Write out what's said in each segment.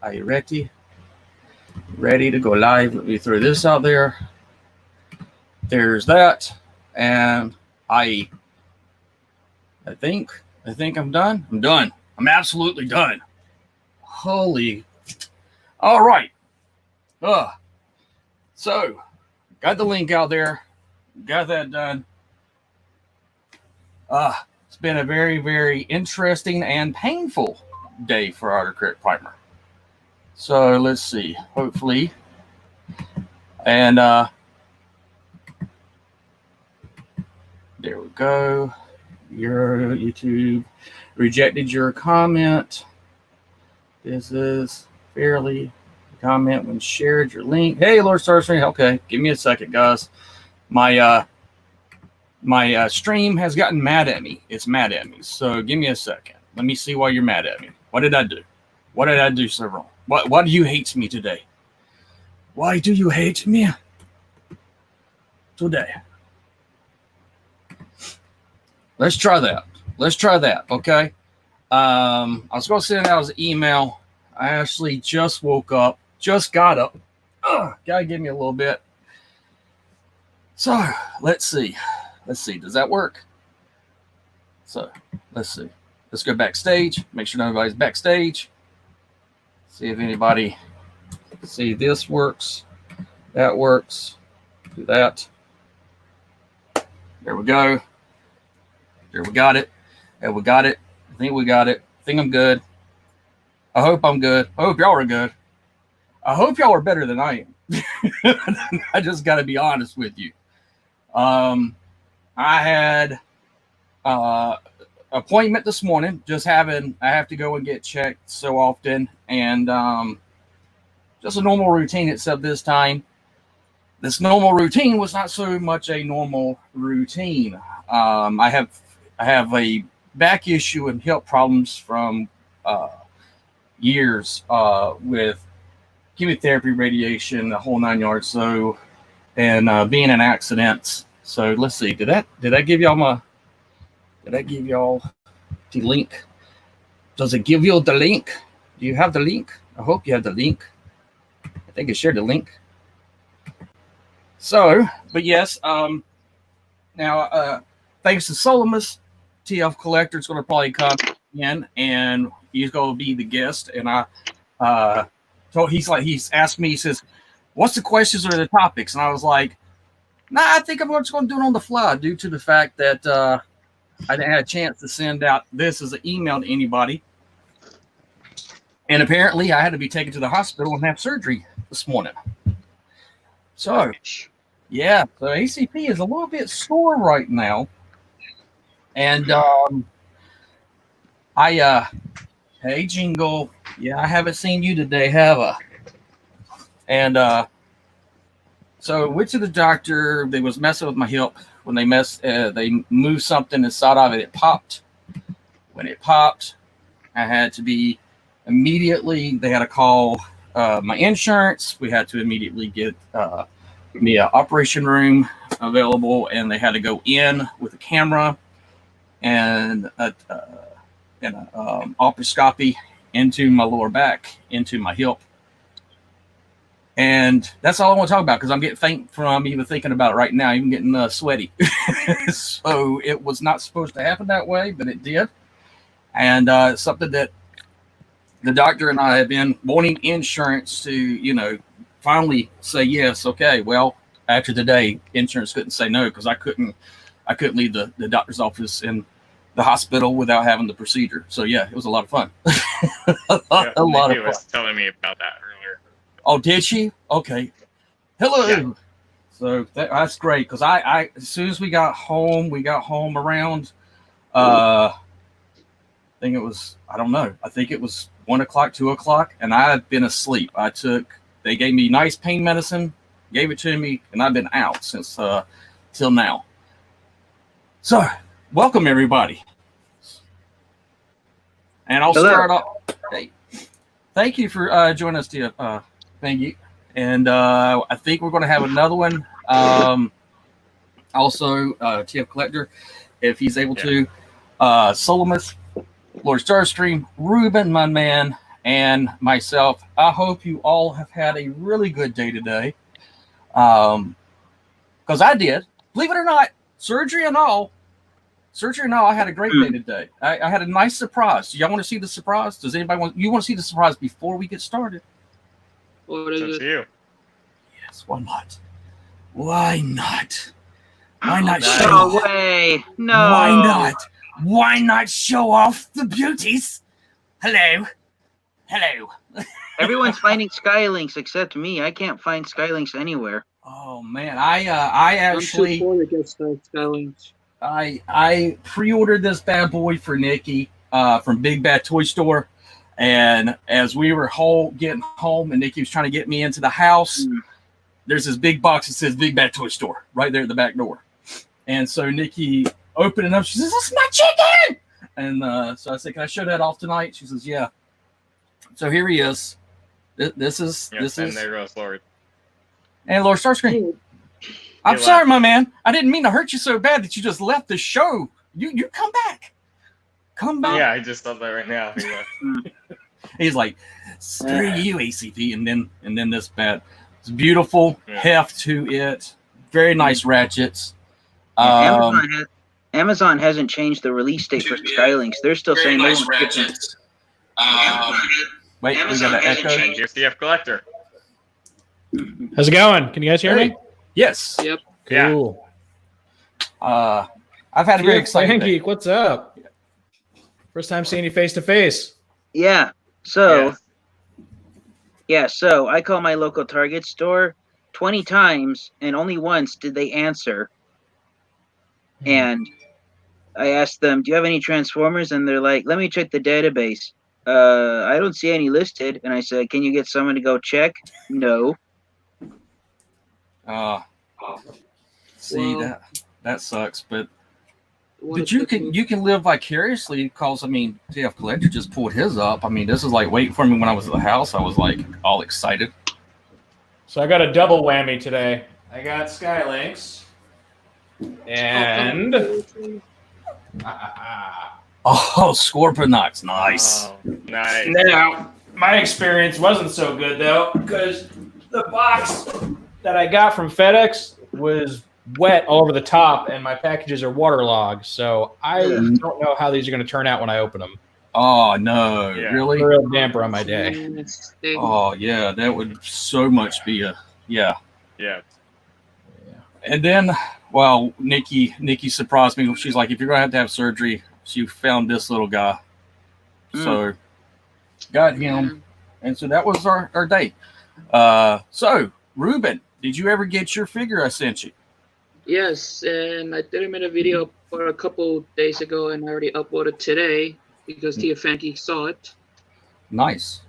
Are you ready? Ready to go live? Let me throw this out there. There's that, and I think I'm done. I'm done. I'm absolutely done. Holy! All right. So got the link out there. Got that done. It's been a very, very interesting and painful day for Autocorrect Primer. So let's see. Hopefully, and there we go. Your YouTube rejected your comment. This is fairly comment when shared your link. Hey, Lord Starscreen. Okay, give me a second, guys. My stream has gotten mad at me. It's mad at me. So give me a second. Let me see why you're mad at me. What did I do? What did I do so wrong? Why do you hate me today? Why do you hate me today? Let's try that. Okay. I was going to send out an email. I actually just woke up. Just got up. Gotta give me a little bit. So let's see. Does that work? So let's see. Let's go backstage. Make sure nobody's backstage. See if anybody. See, this works. That works. Do that. There we go. There we got it. And we got it. I think we got it. I think I'm good. I hope I'm good. I hope y'all are good. I hope y'all are better than I am. I just got to be honest with you. I had appointment this morning. I have to go and get checked so often, and just a normal routine. Except this time, this normal routine was not so much a normal routine. I have a back issue and hip problems from years with chemotherapy, radiation, the whole 9 yards. So, and being in accidents. So let's see. Did I give y'all the link? Does it give you the link? Do you have the link? I hope you have the link. I think I shared the link. So, but yes, now thanks to Solomus, TF Collector is going to probably come in and he's going to be the guest. And he's asked me, he says, what's the questions or the topics? And I was like, nah, I think I'm just going to do it on the fly due to the fact that I didn't have a chance to send out this as an email to anybody. And apparently I had to be taken to the hospital and have surgery this morning. So, yeah, so ACP is a little bit sore right now. And hey, Jingle. Yeah, I haven't seen you today, have I? And so went to the doctor. They was messing with my hip. When they moved something inside of it, it popped. When it popped, I had to be immediately. They had to call my insurance. We had to immediately get me an operation room available, and they had to go in with a camera and an operoscopy into my lower back, into my hip. And that's all I want to talk about because I'm getting faint from even thinking about it right now, even getting sweaty. So it was not supposed to happen that way, but it did. And it's something that the doctor and I have been wanting insurance to, finally say yes. Okay, well, after today, insurance couldn't say no because I couldn't leave the doctor's office in the hospital without having the procedure. So yeah, it was a lot of fun. a lot of fun. She was telling me about that earlier. Oh, did she? Okay. Hello. Yeah. So that's great because I as soon as we got home around I think it was 1 o'clock, 2 o'clock, and I had been asleep. They gave me nice pain medicine, gave it to me, and I've been out since till now. So welcome everybody. And I'll start off. Hey, thank you for joining us, TF. Thank you. And I think we're going to have another one. Also, TF Collector, if he's able to. Solomus, Lord Starstream, Ruben, my man, and myself. I hope you all have had a really good day today. Because I did. Believe it or not, surgery and all, I had a great day today. I had a nice surprise. Do y'all want to see the surprise? Does anybody want to see the surprise before we get started? What is It's up it? to you. Yes, why not? Why not? Why not nice. show No off? way. No. Why not? Why not show off the beauties? Hello. Hello. Everyone's finding Skylinks except me. I can't find Skylinks anywhere. Oh man, I actually I'm too poor to get Skylinks. I pre-ordered this bad boy for Nikki from Big Bad Toy Store, and as we were getting home, and Nikki was trying to get me into the house, there's this big box that says Big Bad Toy Store right there at the back door, and so Nikki opened it up. She says, "This is my chicken," and so I said, "Can I show that off tonight?" She says, "Yeah." So here he is. This is Yep, this and is there goes Lord. and Lord Starscream. I'm He sorry, left. my man. I didn't mean to hurt you so bad that you just left the show. You come back. Come back. Yeah, I just thought that right now. He left. He's like, screw you, ACP, and then this bad. It's beautiful Yeah. heft to it. Very nice ratchets. Amazon hasn't changed the release date for Skylinks. They're still saying no one ratchets. Wait, we got an echo. And here's CF Collector. How's it going? Can you guys hear Hey. me? Yes. Yep. Yeah. Cool. I've had a very exciting day. Geek, what's up? First time seeing you face to face. Yeah. So Yes. so I call my local Target store 20 times and only once did they answer. And I asked them, "Do you have any Transformers?" And they're like, "Let me check the database." I don't see any listed. And I said, "Can you get someone to go check?" No. See Well, that sucks, but What but is you it? can live vicariously because I mean TF Collector just pulled his up. I mean this is like waiting for me when I was at the house. I was like all excited. So I got a double whammy today. I got Skylinks and Oh, Scorpionox, nice. Oh, nice. now my experience wasn't so good though because the box that I got from FedEx was wet all over the top and my packages are waterlogged. So I don't know how these are going to turn out when I open them. Oh no, Yeah. really? A real damper on my day. Man, it's thick. Oh yeah, that would so much be a yeah. Yeah. And then, well, Nikki surprised me. She's like, if you're gonna have surgery, she found this little guy. So got him, and so that was our day. So Ruben, did you ever get your figure I sent you? Yes, and I did make a video for a couple days ago, and I already uploaded today because Tia Fanky saw it. Nice.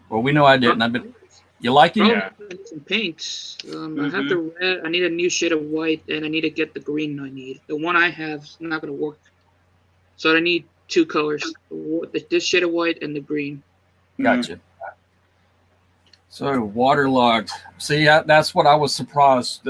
Well, we know I didn't. I've been. You like it? Yeah. I need some paint. I have the red. I need a new shade of white, and I need to get the green I need. The one I have is not going to work. So I need two colors: this shade of white and the green. Gotcha. So waterlogged. See, that's what I was surprised.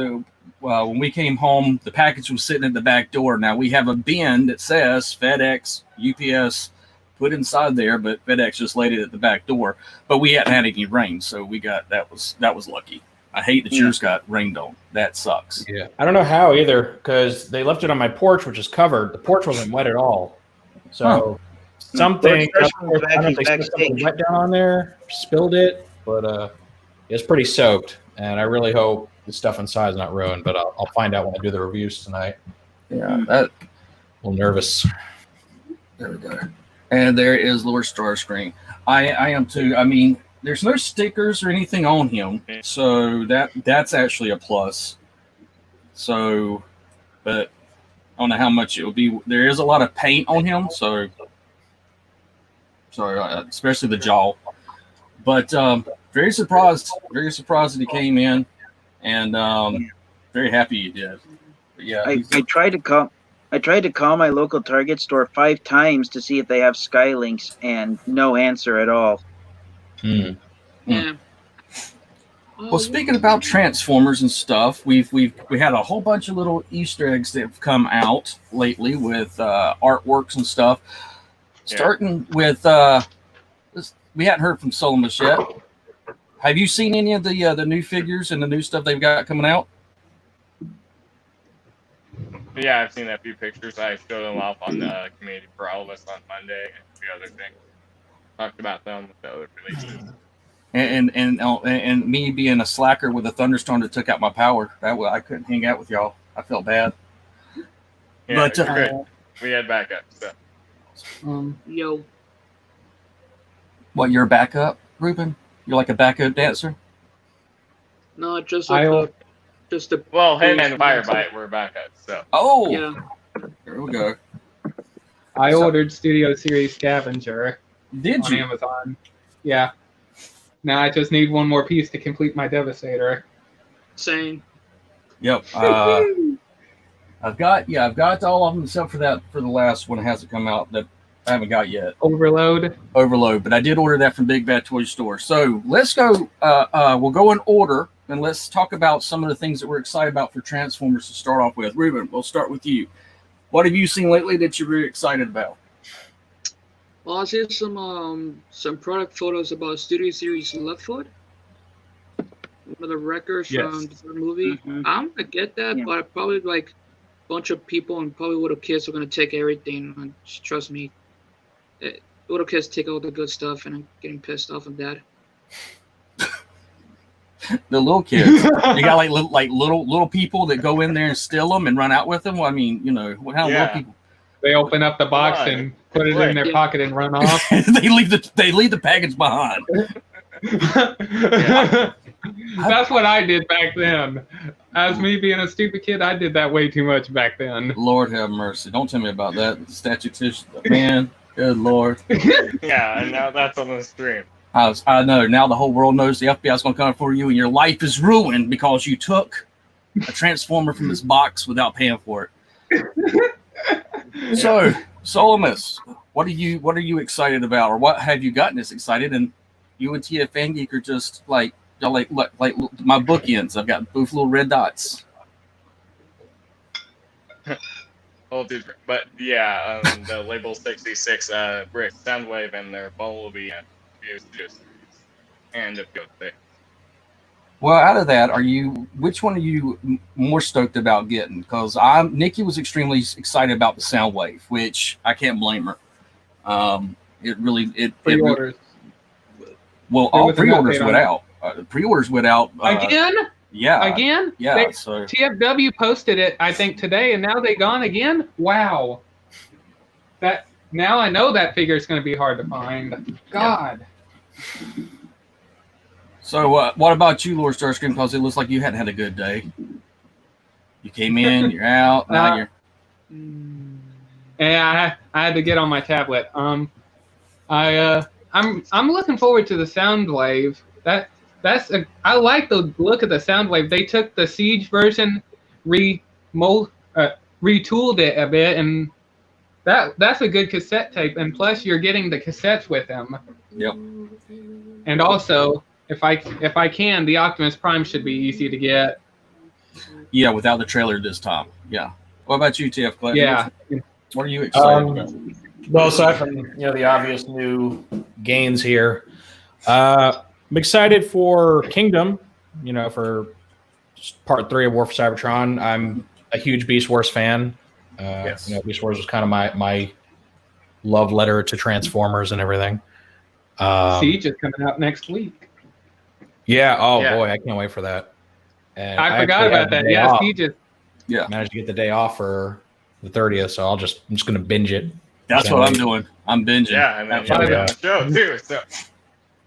When we came home, the package was sitting at the back door. Now we have a bin that says FedEx, UPS, put inside there, but FedEx just laid it at the back door. But we hadn't had any rain, so we got that was lucky. I hate that yours got rained on. That sucks. Yeah. I don't know how either because they left it on my porch, which is covered. The porch wasn't wet at all. So something, I don't know if they spilled something wet down on there, spilled it, but it's pretty soaked. And I really hope the stuff inside is not ruined, but I'll find out when I do the reviews tonight. Yeah, that. A little nervous. There we go. And there is Lord Starscream. I am too. I mean, there's no stickers or anything on him, so that's actually a plus. So, but I don't know how much it will be. There is a lot of paint on him, so especially the jaw. But very surprised that he came in, and very happy he did. But yeah, I tried to call my local Target store 5 times to see if they have Skylinks, and no answer at all. Yeah. Well, speaking about Transformers and stuff, we had a whole bunch of little Easter eggs that have come out lately with artworks and stuff. Yeah. Starting with we hadn't heard from Solomus yet. Have you seen any of the new figures and the new stuff they've got coming out? Yeah, I've seen a few pictures. I showed them off on the community for all of us on Monday and a few other things. Talked about them with the other releases. And me being a slacker with a thunderstorm that took out my power, I couldn't hang out with y'all. I felt bad. Yeah, But, you're good. We had backup. So. Yo, What, you're a backup, Ruben? You're like a backup dancer? no, just like just the. Well, him and Firebite were backups. So. Oh, Yeah. There we go. I ordered Studio Series Scavenger Did on you? Amazon. Yeah. Now I just need one more piece to complete my Devastator. Same. Yep. I've got all of them except for the last one that hasn't come out that I haven't got yet. Overload. Overload, but I did order that from Big Bad Toy Store. So let's go. We'll go in order and let's talk about some of the things that we're excited about for Transformers to start off with. Ruben, we'll start with you. What have you seen lately that you're really excited about? Well, I see some product photos about Studio Series Leftfoot. One of the records from the movie. Mhm. I'm gonna get that, Yeah. but probably like a bunch of people and probably little kids are gonna take everything. And just trust me, little kids take all the good stuff, and I'm getting pissed off of that. The little kids. You got like little people that go in there and steal them and run out with them. Well, I mean, you know, how Yeah. little people. They open up the box Right. and put it in their Yeah. pocket and run off. they leave the package behind. That's what I did back then. As me being a stupid kid, I did that way too much back then. Lord have mercy. Don't tell me about that. Statistician, man. Good Lord. Yeah, and now that's on the stream. I know. Now the whole world knows the FBI's going to come for you, and your life is ruined because you took a Transformer from this box without paying for it. So, Solomus, what are you excited about, or what have you gotten us excited? And you and TF Fan Geek are just like my bookends. I've got both little red dots. Oh, dude, but yeah, the Label 66 Brick Soundwave and their Bumblebee fused and a few things. Well, out of that, which one are you more stoked about getting? Because Nikki was extremely excited about the Soundwave, which I can't blame her. Pre-orders. Well, There all was an pre-orders update went on out. Pre-orders went out Again? Yeah, Again? yeah. So TFW posted it, I think, today, and now they gone again? Wow. Now I know that figure is going to be hard to find. God. So what about you, Lord Starscream? Because it looks like you hadn't had a good day. You came in, you're out. Now you're. Yeah, I had to get on my tablet. I'm looking forward to the Soundwave. I like the look of the Soundwave. They took the Siege version, retooled it a bit, and that's a good cassette tape. And plus, you're getting the cassettes with them. Yep. And also, if I can, the Optimus Prime should be easy to get. Yeah, without the trailer this time. Yeah. What about you, TF Clinton? Yeah. What are you excited about? Well, aside from the obvious new gains here, I'm excited for Kingdom. For part 3 of War for Cybertron. I'm a huge Beast Wars fan. Yes. Beast Wars was kind of my love letter to Transformers and everything. Siege is coming out next week. Yeah. Oh Yeah. boy, I can't wait for that. And I forgot actually about had the that. day Yeah, off. Siege is. Yeah. Managed to get the day off for the 30th, so I'm just gonna binge it. That's what I'm doing. I'm binging. Yeah, and then By you the- have the show too. So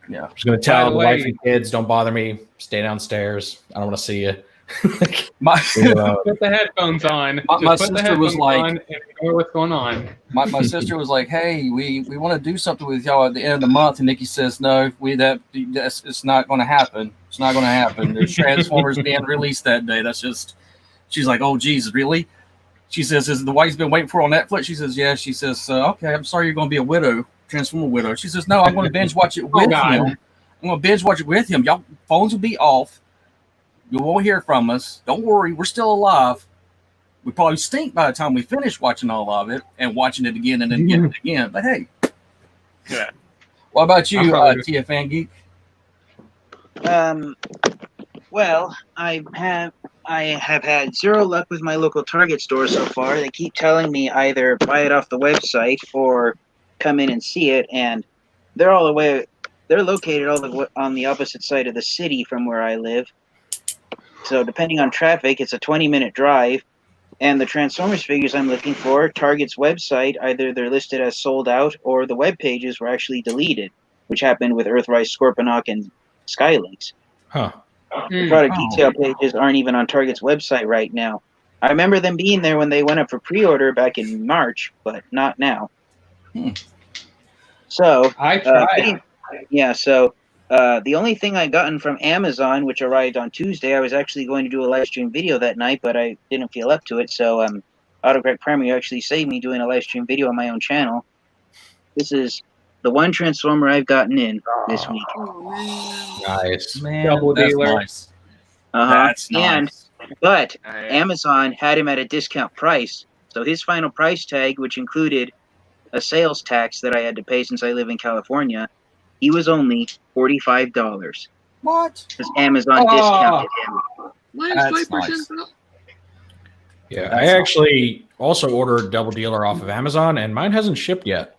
Yeah. I'm just gonna tell By the the wife way- and kids, don't bother me. Stay downstairs. I don't want to see you. My Put the headphones on. My Just put the sister was headphones like- on and ignore what's going on. my sister was like, "Hey, we want to do something with y'all at the end of the month," and Nikki says, "No, it's not going to happen. It's not going to happen. There's Transformers being released that day. That's just." She's like, "Oh, Jesus, really?" She says, "Is the wife's been waiting for on Netflix?" She says, "Yeah." She says, "Okay, I'm sorry you're going to be a widow, Transformer widow." She says, "No, I'm going to binge watch it with God. him. I'm going to binge watch it with him. Y'all phones will be off. You won't hear from us. Don't worry, we're still alive. We probably stink by the time we finish watching all of it and watching it again and then again and again. But hey, yeah, What about you, I'm probably- TFN Geek? Well, I have had zero luck with my local Target store so far. They keep telling me either buy it off the website or come in and see it, and they're all the way. They're located on the opposite side of the city from where I live. So depending on traffic, it's a 20-minute drive. And the Transformers figures I'm looking for, Target's website, either they're listed as sold out or the web pages were actually deleted, which happened with Earthrise, Scorponok, and Skylynx. Huh. The product Oh. detail pages aren't even on Target's website right now. I remember them being there when they went up for pre-order back in March, but not now. Hmm. So, I tried. The only thing I gotten from Amazon, which arrived on Tuesday, I was actually going to do a live stream video that night, but I didn't feel up to it. So, Autocorrect Primary actually saved me doing a live stream video on my own channel. This is the one Transformer I've gotten in this week. Oh, man. Nice. Man, Double that's dealer. nice. Uh-huh. That's And nice. but I, Amazon had him at a discount price. So his final price tag, which included a sales tax that I had to pay since I live in California, he was only $45 What? because Amazon Oh. discounted him. Minus That's 5% nice. off. Yeah, That's I actually also ordered Double Dealer off of Amazon, and mine hasn't shipped yet.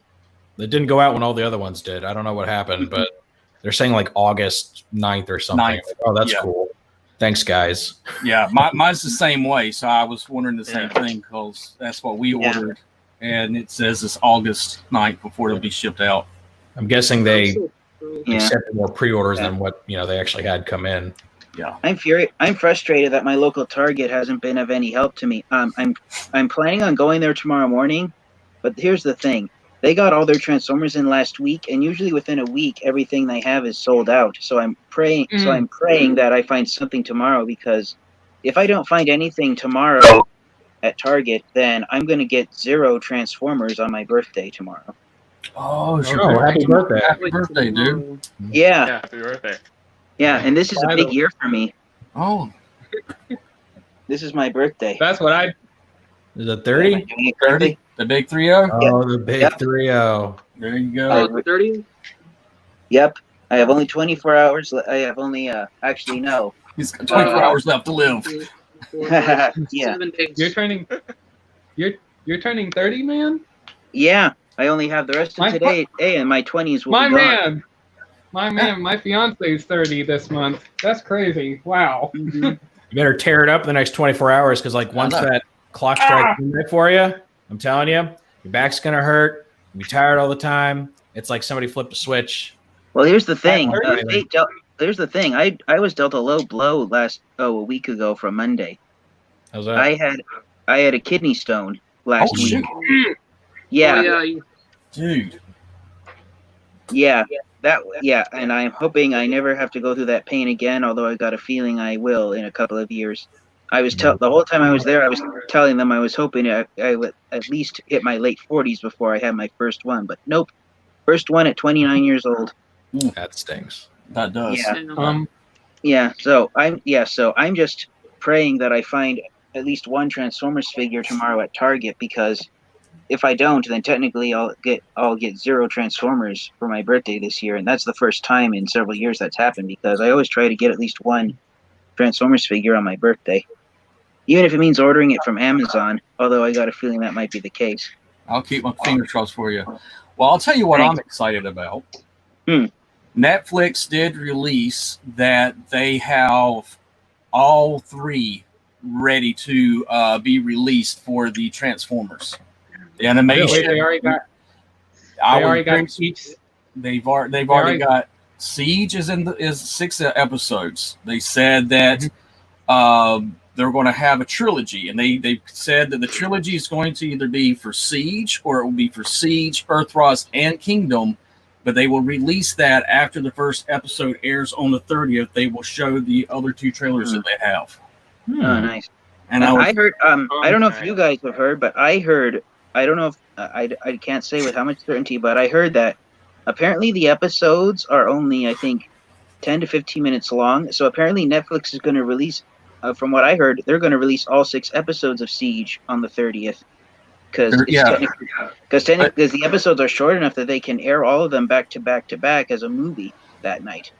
It didn't go out when all the other ones did. I don't know what happened, but they're saying like August 9th or something. 9th. Oh, that's Yeah. cool. Thanks, guys. Yeah, mine's the same way. So I was wondering the same Yeah. thing because that's what we Yeah. ordered. And it says it's August 9th before it'll be shipped out. I'm guessing they So cool. Yeah. accepted more pre-orders Yeah. than what they actually had come in. I'm frustrated that my local Target hasn't been of any help to me. I'm planning on going there tomorrow morning, but here's the thing: they got all their Transformers in last week, and usually within a week, everything they have is sold out. So I'm praying. So I'm praying that I find something tomorrow, because if I don't find anything tomorrow at Target, then I'm going to get 0 Transformers on my birthday tomorrow. Oh, it's your Oh, birthday happy tomorrow. birthday. Happy Wait birthday, dude. tomorrow. Yeah, yeah, happy birthday. yeah, and this is a By big the- year for me. Oh, This is my birthday. That's what I. Is it Am I 30? doing it 30? correctly? The big 3-0? Oh, the big Yeah. 3-0. There you go. Oh, 30? Yep. I have only 24 hours. I have only, actually, no. He's got 24 hours left to live. 7 days. You're turning. You're turning 30, man. Yeah, I only have the rest of My today, and my 20s will My be gone. man. My man. My fiance is 30 this month. That's crazy. Wow. Mhm. You better tear it up in the next 24 hours because, like, once know. that clock strikes midnight for you, I'm telling you, your back's going to hurt. You'll be tired all the time. It's like somebody flipped a switch. Well, here's the thing. Alright. Here's the thing. I was dealt a low blow a week ago from Monday. How's that? I had a kidney stone last Oh, week. shoot. Yeah, Oh, yeah. you- Dude. yeah, and I'm hoping I never have to go through that pain again. Although I got a feeling I will in a couple of years. The whole time I was there, I was telling them I was hoping I would at least hit my late 40s before I had my first one. But nope, first one at 29 years old. That stings. That does. Yeah. So I'm just praying that I find at least one Transformers figure tomorrow at Target, because if I don't, then technically I'll get 0 Transformers for my birthday this year, and that's the first time in several years that's happened, because I always try to get at least one Transformers figure on my birthday, even if it means ordering it from Amazon. Although I got a feeling that might be the case. I'll keep my fingers crossed for you. Well, I'll tell you what Thanks. I'm excited about. Hmm. Netflix did release that they have all 3 ready to be released for the Transformers. The animation. They already got. I They would already got think each. they've already already- got Siege is 6 episodes. They said that they're going to have a trilogy, and they said that the trilogy is going to either be for Siege, or it will be for Siege, Earthrise, and Kingdom. But they will release that after the first episode airs on the 30th. They will show the other 2 trailers that they have. Hmm. Oh, nice. And I heard. I don't know if you guys have heard, but I heard. I don't know if I can't say with how much certainty, but I heard that apparently the episodes are only, I think, 10 to 15 minutes long. So apparently Netflix is going to release. From what I heard, they're going to release all 6 episodes of Siege on the 30th. because the episodes are short enough that they can air all of them back to back to back as a movie that night.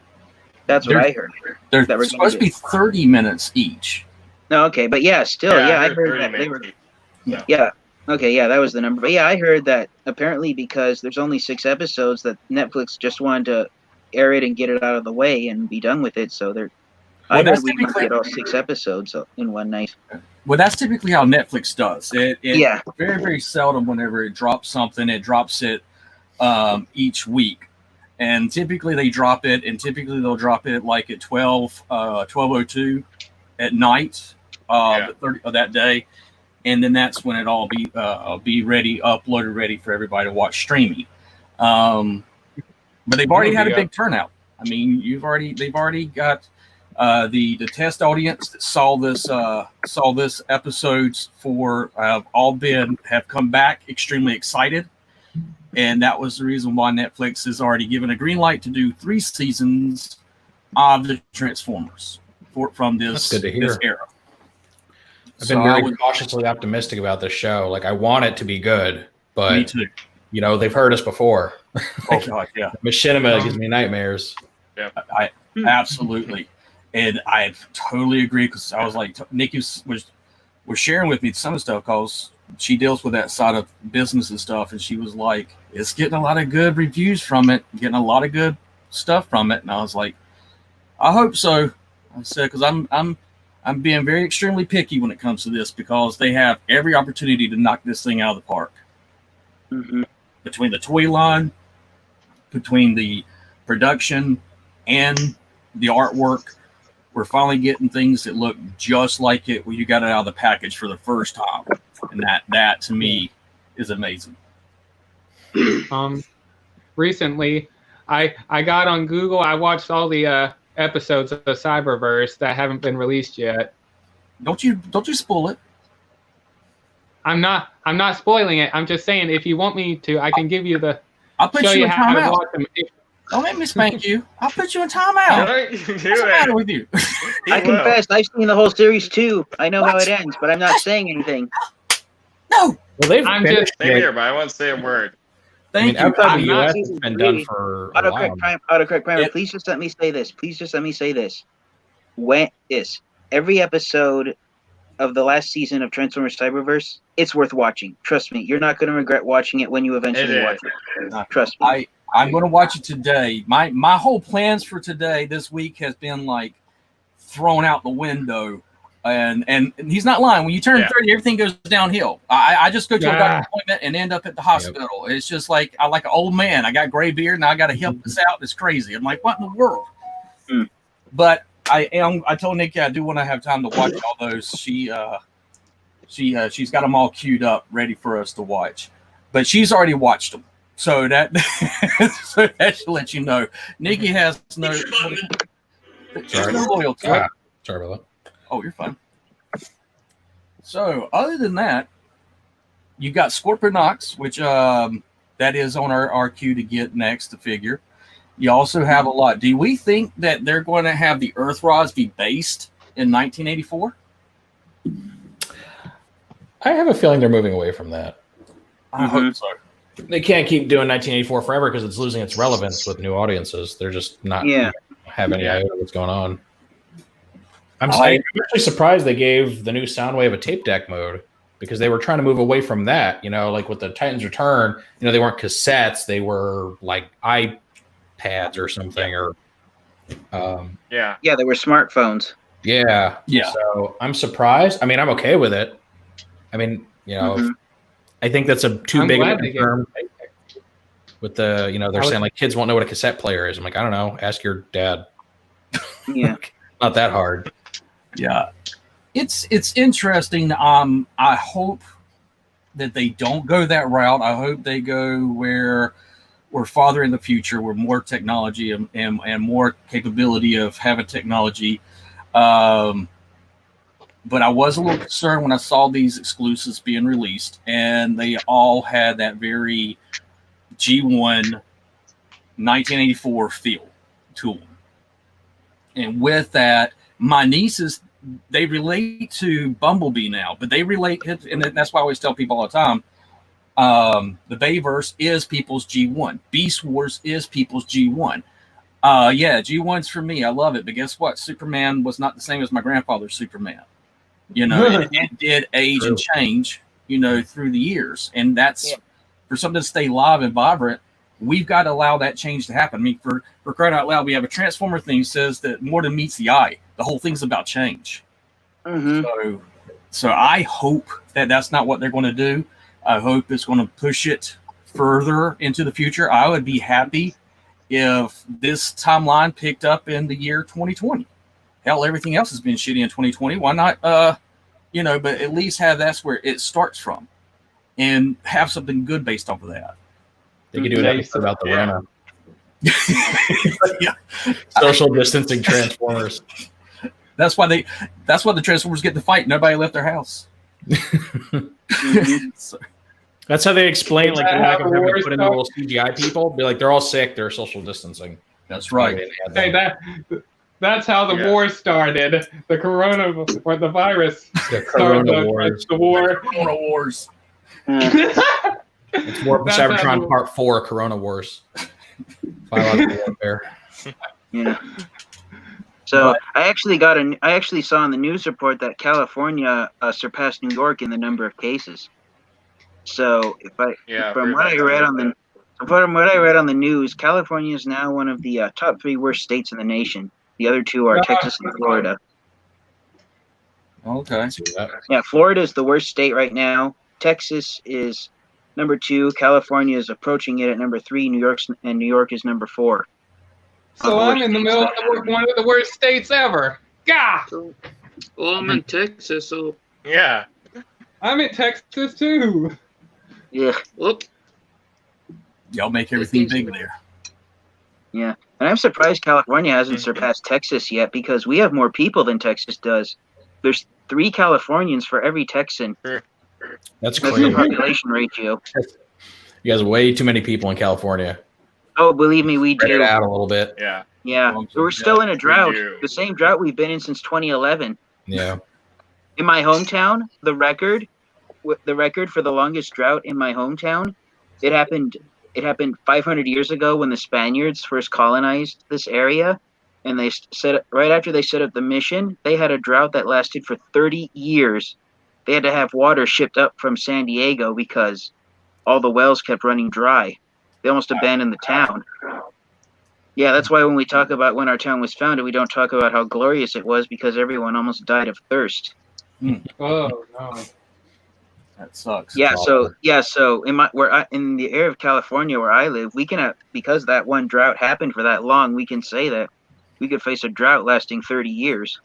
That's what I heard. They're that we're supposed to be 30 minutes each. No, okay, but yeah, still, I heard that they were. Yeah. Okay, yeah, that was the number. But yeah, I heard that apparently because there's only 6 episodes, that Netflix just wanted to air it and get it out of the way and be done with it. So I heard we might get all 6 episodes in one night. Well, that's typically how Netflix does. It Yeah. very, very seldom whenever it drops something, it drops it each week. And typically they drop it, and typically they'll drop it like at 12:02 at night of that day. And then that's when it all be ready, uploaded, ready for everybody to watch streaming. But they've already had a big turnout. I mean, they've already got the test audience that saw this episodes have come back extremely excited, and that was the reason why Netflix has already given a green light to do 3 seasons of the Transformers from this era. I've been very cautiously optimistic about this show. Like, I want it to be good, but me too. You know, they've heard us before. Oh God, yeah. Machinima gives me nightmares. Yeah, I absolutely, and I totally agree, because I was like, Nikki was sharing with me some of the stuff, because she deals with that side of business and stuff, and she was like, it's getting a lot of good reviews from it, getting a lot of good stuff from it, and I was like, I hope so. I said, because I'm being very extremely picky when it comes to this, because they have every opportunity to knock this thing out of the park. Mm-hmm. Between the toy line, between the production, and the artwork, we're finally getting things that look just like it when you got it out of the package for the first time, and that to me is amazing. Recently, I got on Google. I watched all the episodes of the Cyberverse that haven't been released yet. Don't you spoil it. I'm not spoiling it. I'm just saying, if you want me to, I can give you the. I'll put show you in how to timeout. watch them. Don't make me spank you. I'll put you in timeout. What's the matter with you? I confess, I've seen the whole series too. I know how it ends, but I'm not saying anything. No. Well, they've I'm finished just same here, but I won't say a word. Thank you. outside the I'm not US, it's been done for a while. Autocorrect primer. Please just let me say this. Every episode of the last season of Transformers Cyberverse, it's worth watching. Trust me, you're not going to regret watching it when you eventually watch it. Trust me. I'm going to watch it today. My whole plans for today, this week, has been like thrown out the window. And he's not lying. When you turn 30, everything goes downhill. I just go to a doctor's appointment and end up at the hospital. Yep. It's just like I'm like an old man. I got gray beard, and I got to help this out. It's crazy. I'm like, what in the world? But I told Nikki I do want to have time to watch all those. She's got them all queued up, ready for us to watch. But she's already watched them, so that should let you know. Nikki has no loyalty. Sorry about that. Oh, you're fine. So, other than that, you got Scorponok, which that is on our queue to get next, the figure. You also have a lot. Do we think that they're going to have the Earth Rods be based in 1984? I have a feeling they're moving away from that. I hope so. They can't keep doing 1984 forever because it's losing its relevance with new audiences. They're just not have any idea what's going on. I'm actually surprised they gave the new Soundwave a tape deck mode, because they were trying to move away from that. You know, like with the Titans Return, they weren't cassettes; they were like iPads or something, or they were smartphones. Yeah. So I'm surprised. I mean, I'm okay with it. I mean, I think that's too big of a term. With the, they're saying like kids won't know what a cassette player is. I'm like, I don't know. Ask your dad. Yeah, not that hard. Yeah, it's interesting. I hope that they don't go that route. I hope they go where we're farther in the future, where more technology and more capability of having technology. But I was a little concerned when I saw these exclusives being released, and they all had that very G1 1984 feel to them. And with that, my nieces, they relate to Bumblebee now, but they relate, and that's why I always tell people all the time, The Bayverse is people's G1. Beast Wars is people's G1. Yeah, G1's for me. I love it. But guess what? Superman was not the same as my grandfather's Superman. It did age and change, through the years. And that's for something to stay live and vibrant. We've got to allow that change to happen. I mean, for crying out loud, we have a Transformer thing that says that more than meets the eye. The whole thing's about change. Mm-hmm. So I hope that that's not what they're going to do. I hope it's going to push it further into the future. I would be happy if this timeline picked up in the year 2020. Hell, everything else has been shitty in 2020. Why not, but at least that's where it starts from and have something good based off of that. They could do an episode about the Rona. Yeah. Social distancing Transformers. That's why the Transformers get to fight. Nobody left their house. So, that's how they explain, like, they're not going to have to put in the little CGI people. Be like, they're all sick. They're social distancing. That's right. Hey, that's how the war started. The corona or the virus. The Corona Wars. The war. Corona Wars. It's War for Cybertron Part 4, Corona Wars. Biological warfare. Yeah. So I actually saw in the news report that California surpassed New York in the number of cases. So from what I read on the news, California is now one of the top 3 worst states in the nation. The other 2 are Texas and Florida. Okay. Yeah, Florida is the worst state right now. Texas is number 2. California is approaching it at number 3. New York is number 4. So I'm in the middle of one of the worst states ever. Gah! Well, I'm in Texas, so Yeah. I'm in Texas too. Yeah. Well, Y'all make everything big there. Yeah. And I'm surprised California hasn't surpassed Texas yet because we have more people than Texas does. There's 3 Californians for every Texan. That's That's crazy. the population ratio. You guys have way too many people in California. Oh, believe me, we Spread it do. out a little bit. Yeah. Yeah. We're still in a drought. do. The same drought we've been in since 2011. Yeah. In my hometown, the record for the longest drought in my hometown, it happened 500 years ago when the Spaniards first colonized this area, and they right after they set up the mission, they had a drought that lasted for 30 years. They had to have water shipped up from San Diego because all the wells kept running dry. They almost abandoned the town. Yeah, that's why when we talk about when our town was founded, we don't talk about how glorious it was because everyone almost died of thirst. Oh no. That sucks. Yeah, so in the area of California where I live, we can because that one drought happened for that long, we can say that we could face a drought lasting 30 years.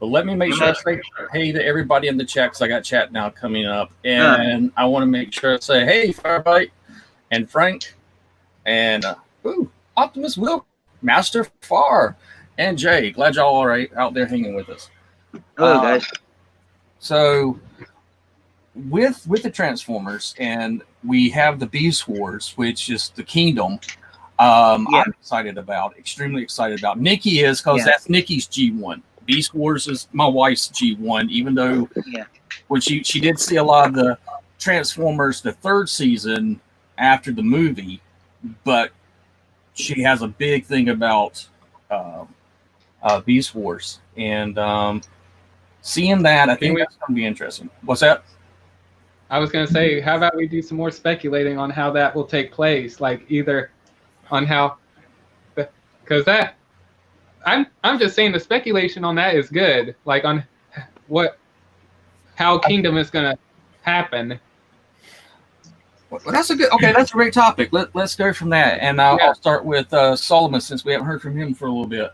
But let me make sure I say hey to everybody in the chat because I got chat now coming up, and I want to make sure I say hey, Firebite and Frank and Optimus Will, Master Far, and Jay. Glad y'all all right out there hanging with us. Hello, guys. So with the Transformers, and we have the Beast Wars, which is the Kingdom. I'm excited about, extremely excited about. Nikki is because that's Nikki's G1. Beast Wars is my wife's G1, even though when she did see a lot of the Transformers the 3rd season after the movie, but she has a big thing about Beast Wars, and seeing that, I think that's going to be interesting. What's that? I was going to say, how about we do some more speculating on how that will take place, like either on how, because that, I'm just saying the speculation on that is good, like on how Kingdom is going to happen. Well, that's a great topic. Let's go from that, and I'll start with Solomon since we haven't heard from him for a little bit.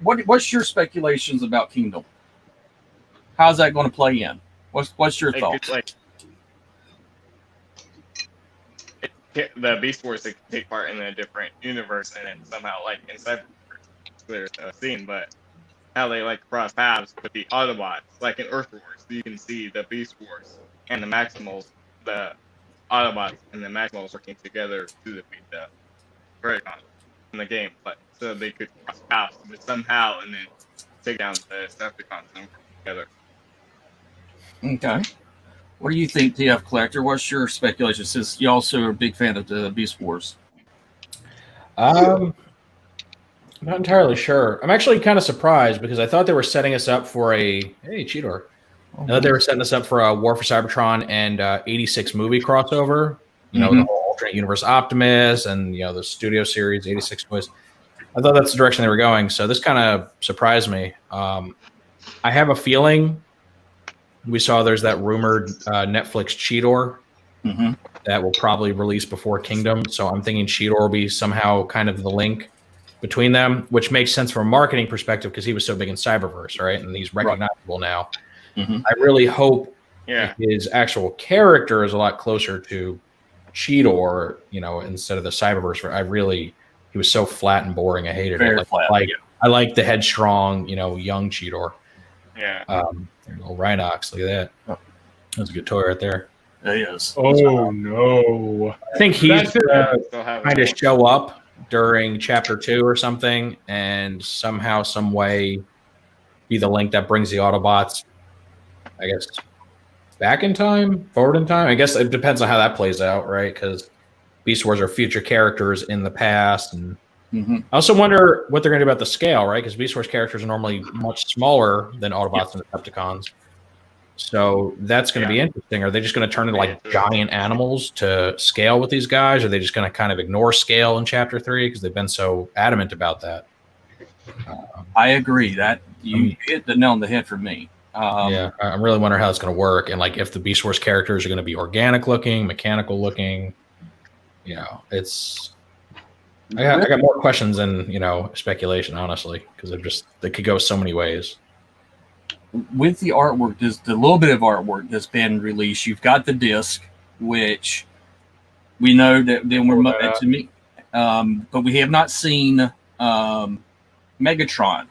What's your speculations about Kingdom? How's that going to play in? What's your thoughts? The Beast Wars take part in a different universe, and then somehow, like inside there's a scene, but how they cross paths with the Autobots, like in Earth Wars, so you can see the Beast Wars and the Maximals, the Autobots and the Maximals working together to defeat the Predacons in the game, but so they could cross paths somehow and then take down the Decepticons and work together. Okay. What do you think, TF Collector? What's your speculation? Since you also are a big fan of the Beast Wars. I'm not entirely sure. I'm actually kind of surprised because I thought they were setting us up for Cheetor. I thought they were setting us up for a War for Cybertron and 86 movie crossover. You know, the whole alternate universe Optimus and, you know, the studio series 86 toys. I thought that's the direction they were going. So this kind of surprised me. I have a feeling we saw there's that rumored Netflix Cheetor that will probably release before Kingdom. So I'm thinking Cheetor will be somehow kind of the link between them, which makes sense from a marketing perspective because he was so big in Cyberverse, right? And he's recognizable now. I really hope his actual character is a lot closer to Cheetor, you know, instead of the Cyberverse. He was so flat and boring. I hated it. I like the headstrong, you know, young Cheetor. Yeah. Little Rhinox. Look at that. Oh, that's a good toy right there. It is. Oh no! I think he's kind of show up during Chapter 2 or something, and somehow, some way, be the link that brings the Autobots, I guess, back in time, forward in time. I guess it depends on how that plays out, right? Because Beast Wars are future characters in the past, and I also wonder what they're going to do about the scale, right? Because Beast Wars characters are normally much smaller than Autobots and Decepticons. So that's going to be interesting. Are they just going to turn into like giant animals to scale with these guys? Or are they just going to kind of ignore scale in Chapter 3 because they've been so adamant about that? I agree that you hit the nail on the head for me. I'm really wondering how it's going to work, and like if the Beast Wars characters are going to be organic looking, mechanical looking. You know, I got more questions than, you know, speculation, honestly, because they could go so many ways. With the artwork, the little bit of artwork that's been released, you've got the disc, which we know that then we're to me, but we have not seen Megatron.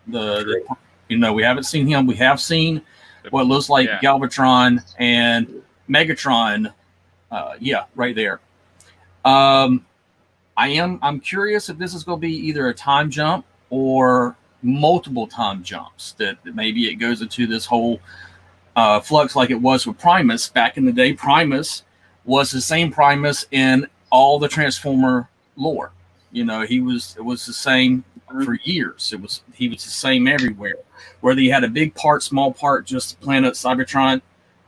We haven't seen him. We have seen what looks like Galvatron and Megatron. Right there. I'm curious if this is going to be either a time jump or multiple time jumps, that maybe it goes into this whole flux like it was with Primus back in the day. Primus was the same Primus in all the Transformer lore. You know, it was the same for years. He was the same everywhere. Whether he had a big part, small part, just Planet Cybertron,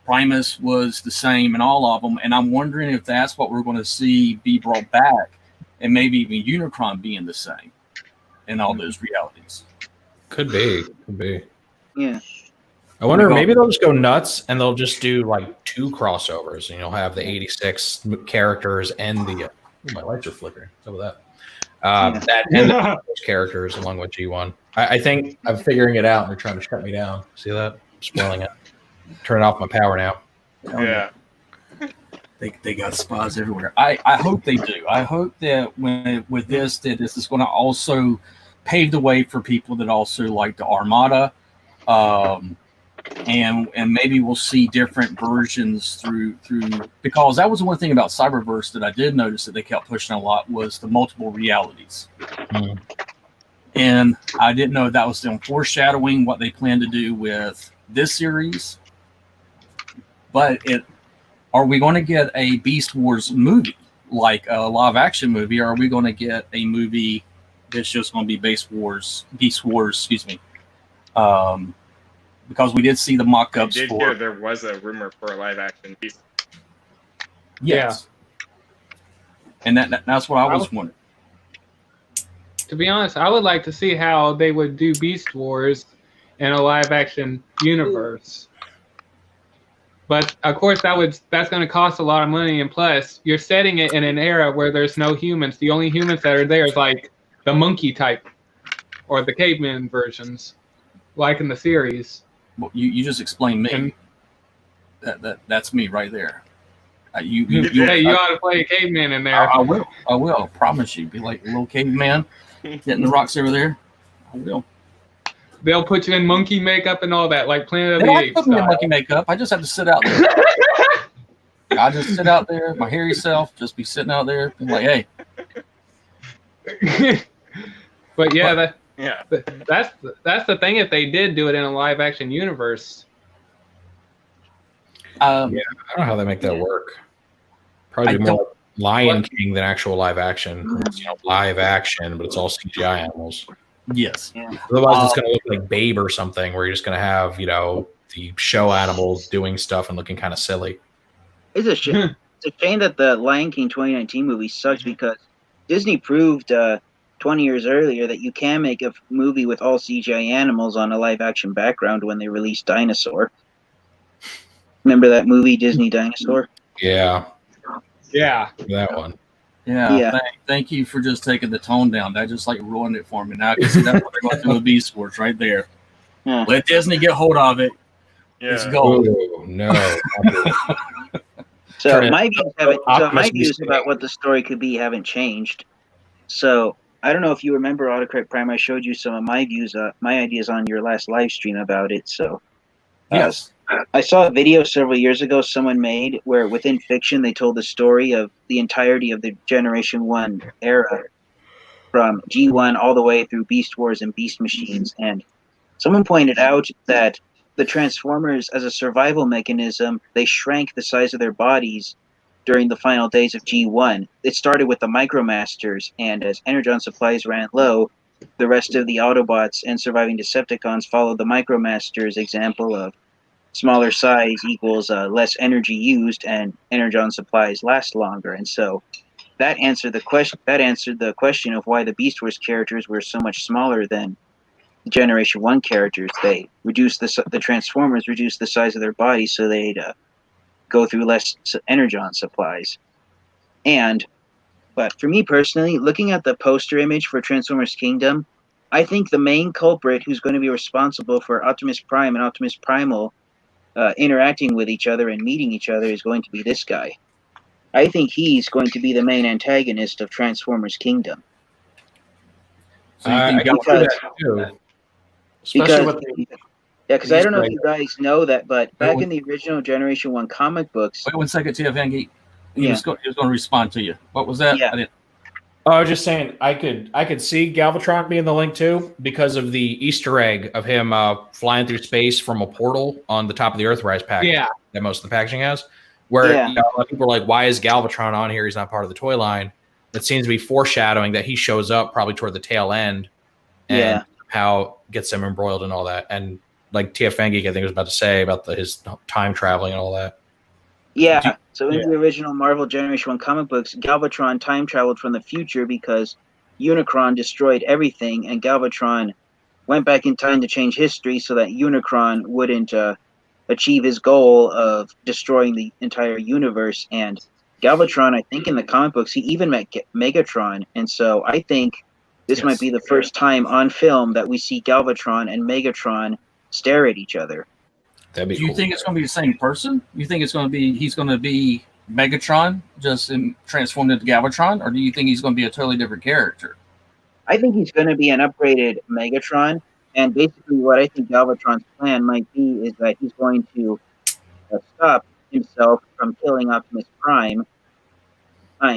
Primus was the same in all of them. And I'm wondering if that's what we're going to see be brought back, and maybe even Unicron being the same in all those realities. Could be. Yeah. I wonder, maybe they'll just go nuts and they'll just do like 2 crossovers, and you'll have the 86 characters and the my lights are flickering. What's up with that? That and those characters along with G1. I think I'm figuring it out, and they're trying to shut me down. See that? I'm spoiling it. Turn off my power now. Yeah. They got spies everywhere. I hope they do. I hope that with this, that this is going to also pave the way for people that also like the Armada, and maybe we'll see different versions through, because that was the one thing about Cyberverse that I did notice that they kept pushing a lot was the multiple realities. And I didn't know if that was them foreshadowing what they plan to do with this series. But are we going to get a Beast Wars movie, like a live action movie, or are we going to get a movie that's just going to be Beast Wars, excuse me. Because we did see the mock-ups for... there was a rumor for a live action Beast. Yes. Yeah. And that's what I was wondering. To be honest, I would like to see how they would do Beast Wars in a live action universe. But of course, that's going to cost a lot of money, and plus, you're setting it in an era where there's no humans. The only humans that are there is like the monkey type, or the caveman versions, like in the series. Well, you just explained me. That's me right there. You ought to play a caveman in there. I will. I promise you. Be like a little caveman, getting the rocks over there. I will. They'll put you in monkey makeup and all that, like Planet of the Apes. Put me in monkey makeup. I just have to sit out there. I just sit out there, my hairy self, just be sitting out there, and like, hey. But yeah, that's the thing. If they did do it in a live action universe, I don't know how they make that work. Probably more like Lion King than actual live action. It's, live action, but it's all CGI animals. Yes. Yeah. Otherwise, it's going to look like Babe or something, where you're just going to have, the show animals doing stuff and looking kind of silly. It's a shame. It's a shame that the Lion King 2019 movie sucks because Disney proved 20 years earlier that you can make a movie with all CGI animals on a live action background when they released Dinosaur. Remember that movie, Disney Dinosaur? Yeah, Yeah. that one. Yeah. Yeah. Thank you for just taking the tone down. That just like ruined it for me. Now I can see that's what they're going to do with Beast Wars right there. Yeah. Let Disney get hold of it. It's Yeah. gold. Oh, no. So Turn it- my views haven't. So Optimus my views Prime. about what the story could be haven't changed. So I don't know if you remember Autocorrect Prime. I showed you some of my views, my ideas on your last live stream about it. So Yes. I saw a video several years ago someone made where within fiction they told the story of the entirety of the Generation 1 era from G1 all the way through Beast Wars and Beast Machines. And someone pointed out that the Transformers, as a survival mechanism, they shrank the size of their bodies during the final days of G1. It started with the Micromasters, and as Energon supplies ran low, the rest of the Autobots and surviving Decepticons followed the Micromasters' example of smaller size equals less energy used, and Energon supplies last longer. And so that answered the question. That answered the question of why the Beast Wars characters were so much smaller than Generation 1 characters. They reduced the Transformers reduced the size of their bodies so they'd go through less Energon supplies. But for me personally, looking at the poster image for Transformers Kingdom, I think the main culprit who's going to be responsible for Optimus Prime and Optimus Primal interacting with each other and meeting each other is going to be this guy. I think he's going to be the main antagonist of Transformers Kingdom. So you I think can see because- that too. Especially with the Because I don't know if you guys know that, but back Wait, in the original Generation 1 comic books, Wait 1 second, TF Angie. He Yeah. was going to respond to you. What was that? Yeah. I didn't. I was just saying, I could see Galvatron being the link too because of the Easter egg of him flying through space from a portal on the top of the Earthrise package Yeah. that most of the packaging has. Where Yeah. a lot of people are like, "Why is Galvatron on here? He's not part of the toy line." It seems to be foreshadowing that he shows up probably toward the tail end, and Yeah. how gets them embroiled and all that. And like TF Fangeek, I think was about to say about his time traveling and all that. yeah. So in Yeah. the original Marvel Generation 1 comic books, Galvatron time traveled from the future because Unicron destroyed everything, and Galvatron went back in time to change history so that Unicron wouldn't achieve his goal of destroying the entire universe. And Galvatron, I think in the comic books, he even met Megatron. And so I think this Yes. might be the first time on film that we see Galvatron and Megatron stare at each other. That'd be Do you cool. think it's going to be the same person? You think he's going to be Megatron just transformed into Galvatron, or do you think he's going to be a totally different character? I think he's going to be an upgraded Megatron, and basically what I think Galvatron's plan might be is that he's going to stop himself from killing Optimus Prime,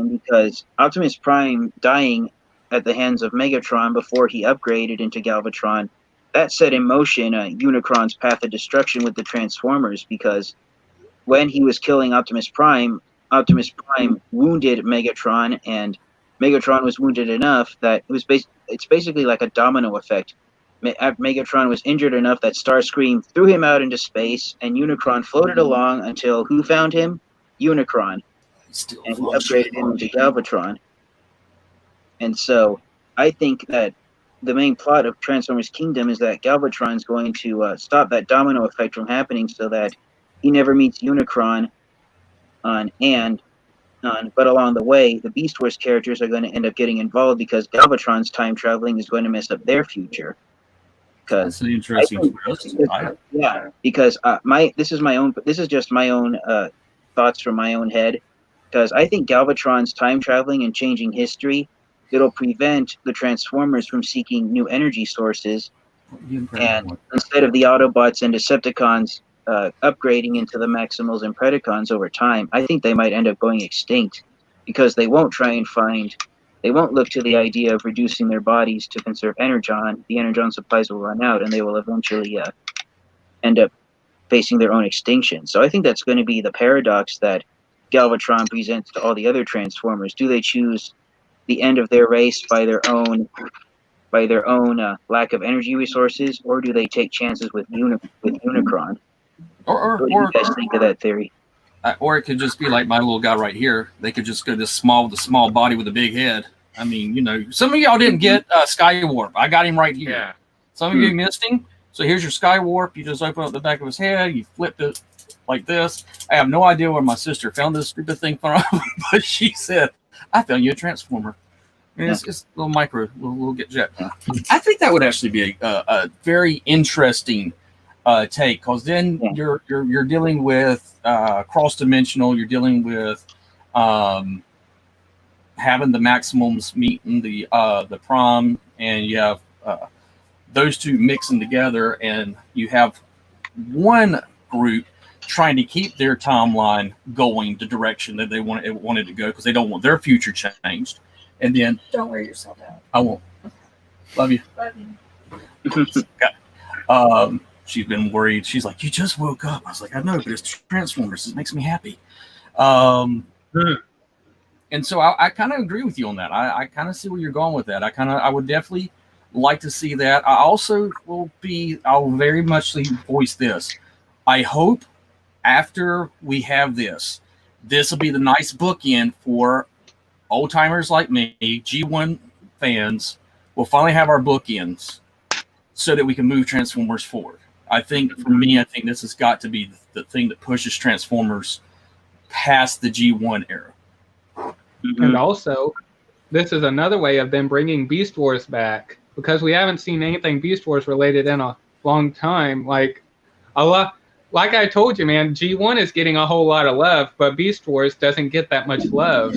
because Optimus Prime dying at the hands of Megatron before he upgraded into Galvatron, that set in motion Unicron's path of destruction with the Transformers, because when he was killing Optimus Prime wounded Megatron, and Megatron was wounded enough that it was it's basically like a domino effect. Megatron was injured enough that Starscream threw him out into space, and Unicron floated along until who found him? Unicron, Still and he upgraded him into Galvatron. And so I think that the main plot of Transformers Kingdom is that Galvatron's going to stop that domino effect from happening so that he never meets Unicron but along the way, the Beast Wars characters are going to end up getting involved because Galvatron's time traveling is going to mess up their future. That's an interesting twist. Because this is just my own thoughts from my own head. Because I think Galvatron's time traveling and changing history, it'll prevent the Transformers from seeking new energy sources, and instead of the Autobots and Decepticons upgrading into the Maximals and Predacons over time, I think they might end up going extinct because they won't look to the idea of reducing their bodies to conserve energon. The energon supplies will run out, and they will eventually end up facing their own extinction. So I think that's going to be the paradox that Galvatron presents to all the other Transformers. Do they choose the end of their race by their own lack of energy resources, or do they take chances with Unicron? Or What do you guys think of that theory? or it could just be like my little guy right here. They could just go this small with a small body with a big head. I mean, you know, some of y'all didn't get Skywarp. I got him right here. Yeah. Some of you missed him. So here's your Skywarp. You just open up the back of his head. You flip it like this. I have no idea where my sister found this stupid thing from, but she said, I found you a Transformer. And it's a little micro, little get jet. I think that would actually be a very interesting take, because then you're dealing with cross-dimensional. You're dealing with having the Maximums meeting the Prom, and you have those two mixing together, and you have one group trying to keep their timeline going the direction that they wanted to go, because they don't want their future changed. And then Don't wear yourself out. I won't. Love you. Love you. She's been worried. She's like, you just woke up. I was like, I know, but it's Transformers. It makes me happy. And so I kind of agree with you on that. I kind of see where you're going with that. I would definitely like to see that. I'll very much voice this. I hope after we have this will be the nice bookend for old timers like me, G1 fans. We'll finally have our bookends so that we can move Transformers forward. I think for me, this has got to be the thing that pushes Transformers past the G1 era. And also, this is another way of them bringing Beast Wars back, because we haven't seen anything Beast Wars related in a long time. Like I told you, man, G1 is getting a whole lot of love, but Beast Wars doesn't get that much love.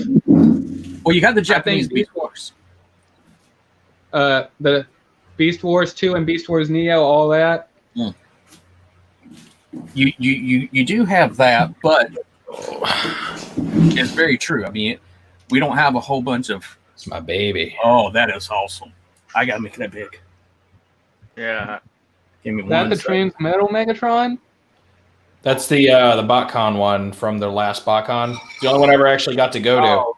Well, you got the Japanese Beast Wars. The Beast Wars 2 and Beast Wars Neo, all that. You do have that, but it's very true. I mean, we don't have a whole bunch of. It's my baby. Oh, that is awesome! I gotta make that big. Yeah. Give me Is that one the second. Transmetal Megatron? That's the BotCon one from the last BotCon. The only one I ever actually got to go to.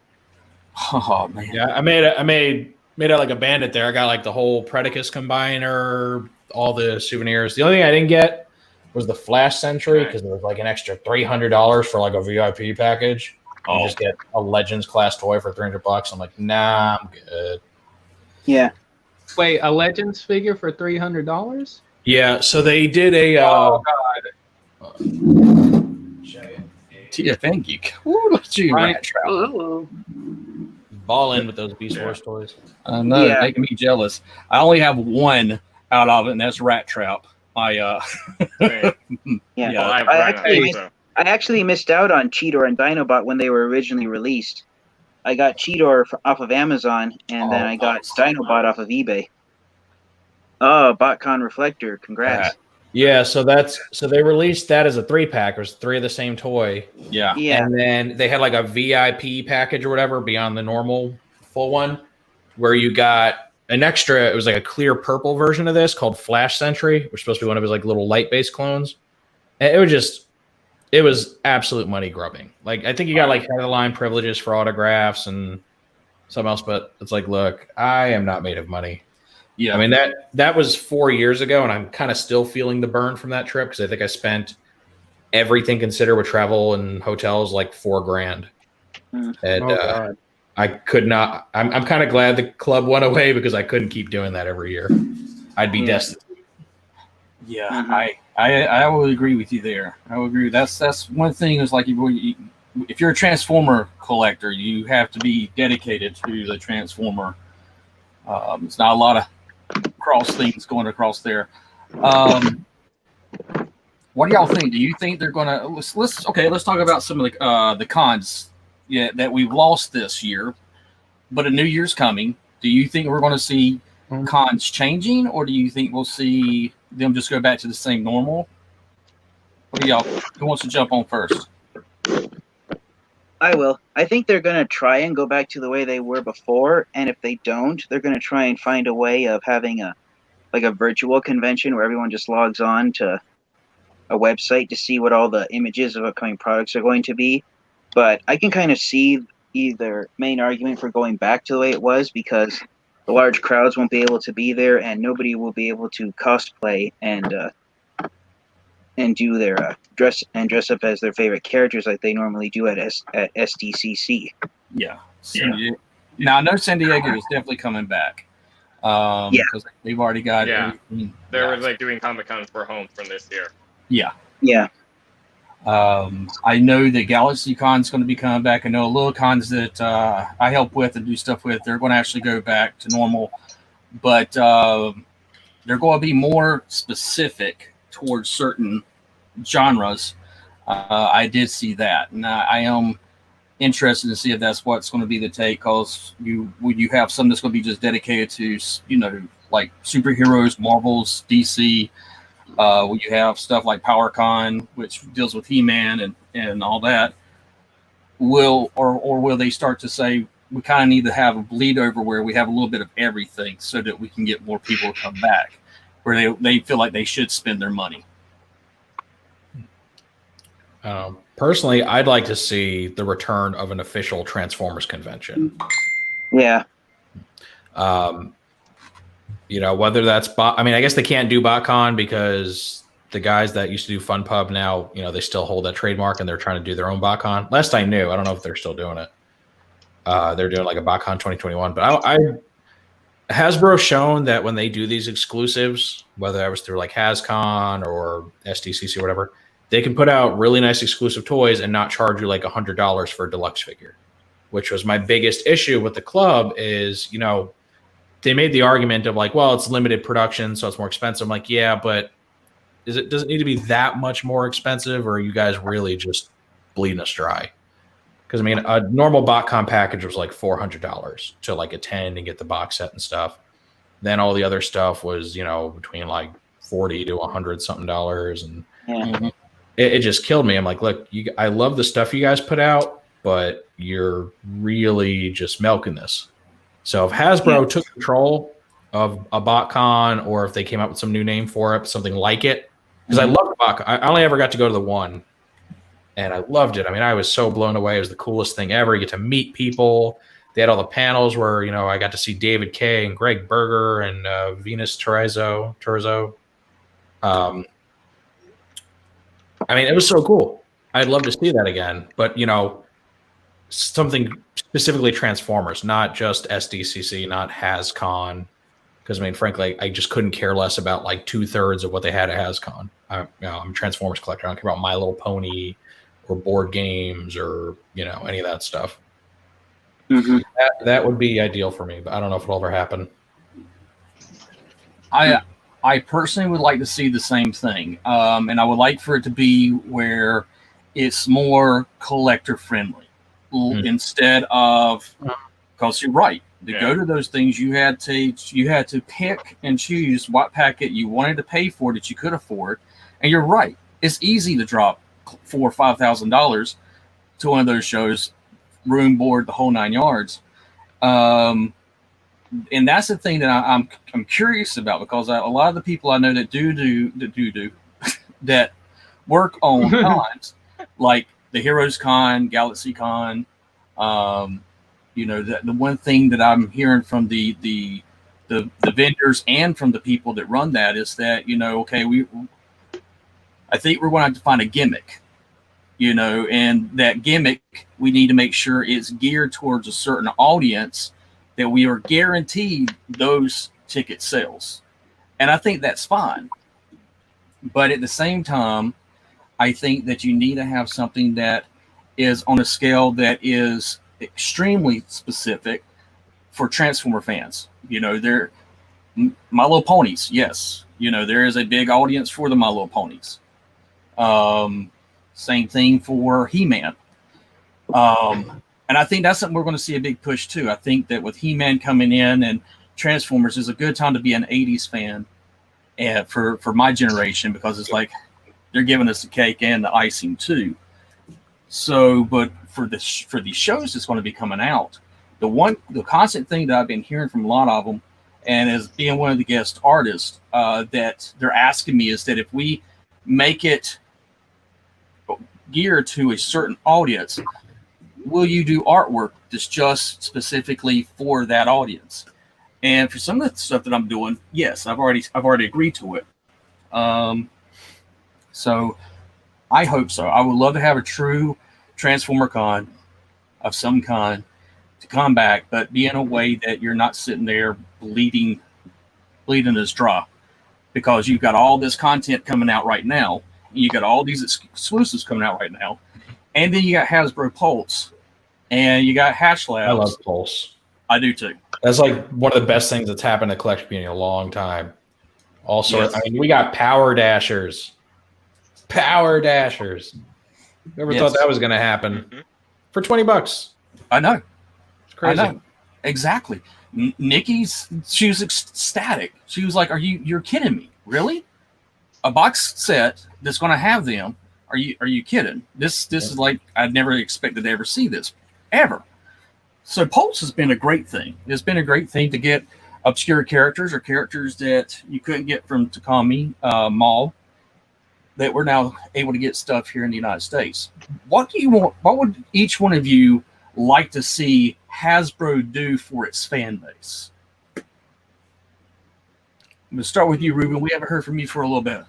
Oh man! Yeah, I made it like a bandit there. I got like the whole Predicus combiner, all the souvenirs. The only thing I didn't get was the Flash Sentry, because there was like an extra $300 for like a VIP package. You just get a Legends class toy for $300. I'm like, nah, I'm good. Yeah. Wait, a Legends figure for $300? Yeah, so they did a. God. TFN Geek. Ooh, look at you, Right. Rat Trap. Oh, hello. Ball in with those Beast Wars toys. I know, Yeah. making me jealous. I only have one out of it, and that's Rat Trap. Yeah. Yeah. I actually missed out on Cheetor and Dinobot when they were originally released. I got Cheetor off of Amazon, and then I got nice. Dinobot off of eBay. Oh, BotCon Reflector! Congrats. Yeah, so they released that as a 3-pack. There's 3 of the same toy. Yeah. Yeah. And then they had like a VIP package or whatever beyond the normal full one, where you got an extra. It was like a clear purple version of this called Flash Sentry, which was supposed to be one of his like little light-based clones. And it was absolute money grubbing. Like, I think you got like head of the line privileges for autographs and something else, but it's like, look, I am not made of money. Yeah. I mean, that was 4 years ago, and I'm kind of still feeling the burn from that trip, because I think I spent everything considered with travel and hotels like $4,000. And I could not. I'm kind of glad the club went away, because I couldn't keep doing that every year. I'd be destitute. Yeah, Mhm. I will agree with you there. I will agree. That's one thing is like if you're a Transformer collector, you have to be dedicated to the Transformer. It's not a lot of cross things going across there. What do y'all think? Do you think they're gonna let's talk about some of the cons that we've lost this year, but a new year's coming. Do you think we're going to see cons changing, or do you think we'll see them just go back to the same normal? What do y'all? Who wants to jump on first? I will. I think they're going to try and go back to the way they were before, and if they don't, they're going to try and find a way of having a virtual convention where everyone just logs on to a website to see what all the images of upcoming products are going to be. But I can kind of see either main argument for going back to the way it was, because the large crowds won't be able to be there, and nobody will be able to cosplay and do their dress up as their favorite characters like they normally do at SDCC. Yeah. Now I know San Diego is definitely coming back. Because they've already got everything. They're like doing Comic-Con for home from this year. Yeah. Yeah. I know that GalaxyCon's going to be coming back. I know a little cons that I help with and do stuff with, they're going to actually go back to normal. But they're going to be more specific towards certain genres. I did see that. And I am interested to see if that's what's going to be the take, because you have some that's going to be just dedicated to, like superheroes, Marvels, DC. When you have stuff like PowerCon, which deals with He-Man and all that, will they start to say we kind of need to have a bleed over where we have a little bit of everything so that we can get more people to come back, where they feel like they should spend their money. Personally, I'd like to see the return of an official Transformers convention. Yeah. Whether that's I guess they can't do BotCon because the guys that used to do Fun Pub now, they still hold that trademark and they're trying to do their own BotCon. Last I knew, I don't know if they're still doing it. They're doing like a BotCon 2021, but Hasbro shown that when they do these exclusives, whether that was through like HasCon or SDCC or whatever, they can put out really nice exclusive toys and not charge you like $100 for a deluxe figure, which was my biggest issue with the club is, they made the argument of like, well, it's limited production, so it's more expensive. I'm like, yeah, but does it need to be that much more expensive, or are you guys really just bleeding us dry? Because a normal BotCon package was like $400 to like attend and get the box set and stuff. Then all the other stuff was, between like $40 to $100 something dollars, and it just killed me. I'm like, look, I love the stuff you guys put out, but you're really just milking this. So if Hasbro took control of a BotCon, or if they came up with some new name for it, something like it, because I loved BotCon. I only ever got to go to the one, and I loved it. I was so blown away. It was the coolest thing ever. You get to meet people. They had all the panels where, I got to see David Kay and Greg Berger and Venus Terzo. It was so cool. I'd love to see that again, but something specifically Transformers, not just SDCC, not HasCon, because frankly, I just couldn't care less about like 2/3 of what they had at HasCon. I'm a Transformers collector. I don't care about My Little Pony or board games or any of that stuff. Mm-hmm. That would be ideal for me, but I don't know if it'll ever happen. I personally would like to see the same thing, and I would like for it to be where it's more collector friendly instead of, because you're right, to go to those things you had to pick and choose what packet you wanted to pay for that you could afford, and you're right, it's easy to drop $4,000 or $5,000 to one of those shows, room, board, the whole 9 yards. And that's the thing that I'm curious about, because a lot of the people I know that do that work on cons, like the Heroes Con, GalaxyCon, the one thing that I'm hearing from the vendors and from the people that run that is that, I think we're going to have to find a gimmick, and that gimmick, we need to make sure it's geared towards a certain audience, that we are guaranteed those ticket sales. And I think that's fine. But at the same time, I think that you need to have something that is on a scale that is extremely specific for Transformer fans. They're My Little Ponies. Yes. There is a big audience for the My Little Ponies. Same thing for He-Man. And I think that's something we're going to see a big push too. I think that with He-Man coming in and Transformers is a good time to be an 80s fan for my generation, because it's like they're giving us the cake and the icing too. So, but for these shows that's going to be coming out, the constant thing that I've been hearing from a lot of them, and as being one of the guest artists, that they're asking me is that if we make it geared to a certain audience, will you do artwork that's just specifically for that audience? And for some of the stuff that I'm doing, yes, I've already agreed to it. So I hope so. I would love to have a true Transformer Con of some kind to come back, but be in a way that you're not sitting there bleeding us dry, because you've got all this content coming out right now. You got all these exclusives coming out right now, and then you got Hasbro Pulse, and you got Hash Labs. I love Pulse. I do too. That's like one of the best things that's happened to the collection community in a long time. All sorts. Yes. I mean, we got Power Dashers. Power Dashers. Whoever thought that was going to happen for $20? I know. It's crazy. I know. Exactly. Nikki's, she was ecstatic. She was like, you're kidding me? Really? A box set that's going to have them? Are you kidding? This is like, I'd never expected to ever see this, ever. So Pulse has been a great thing. It's been a great thing to get obscure characters or characters that you couldn't get from Takami Mall, that we're now able to get stuff here in the United States. What do you want? What would each one of you like to see Hasbro do for its fan base? I'm going to start with you, Ruben. We haven't heard from you for a little bit.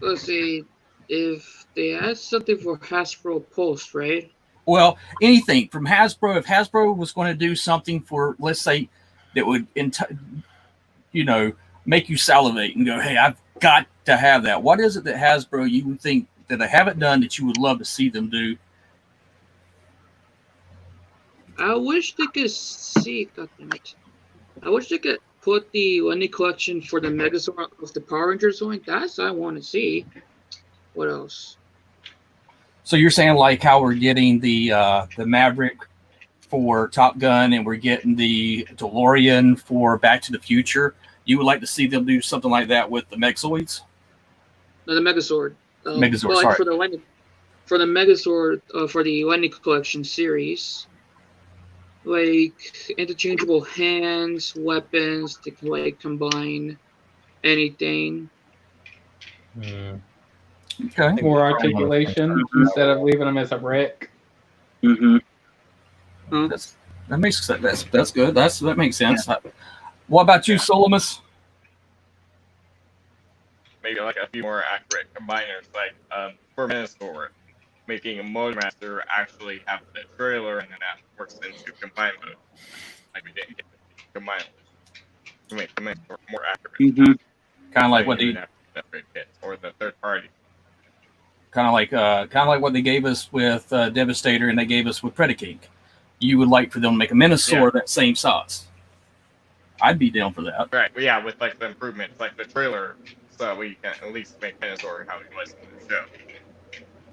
Let's see. If they had something for Hasbro Pulse, right? Well, anything from Hasbro. If Hasbro was going to do something for, let's say, that would, make you salivate and go, hey, I've got to have that. What is it that Hasbro you would think that they haven't done that you would love to see them do? I wish they could see. God damn it! I wish they could put the Wendy collection for the Megazord of the Power Rangers on. That's what I want to see. What else? So you're saying like how we're getting the Maverick for Top Gun, and we're getting the DeLorean for Back to the Future. You would like to see them do something like that with the Megazords? No, the Megazord. Megazord, like sorry. for the Megazord for the Wendy collection series, like interchangeable hands, weapons. They can like combine anything. Okay. More articulation instead of leaving them as a wreck. Mm-hmm. That makes sense. That's good. That makes sense. Yeah. What about you, Solimus? Maybe like a few more accurate combiners, like for Minosaur, making a Motormaster actually have the trailer, and then that works into combine mode. Like we didn't get the combine to make the Minosaur more accurate. Mm-hmm. Kind of like what they or the third party. Kind of like what they gave us with Devastator, and they gave us with Predaking. You would like for them to make a Minosaur that same size. I'd be down for that. Right. Well, yeah, with like the improvements, like the trailer, so we can at least make Minosaur how he was in the show.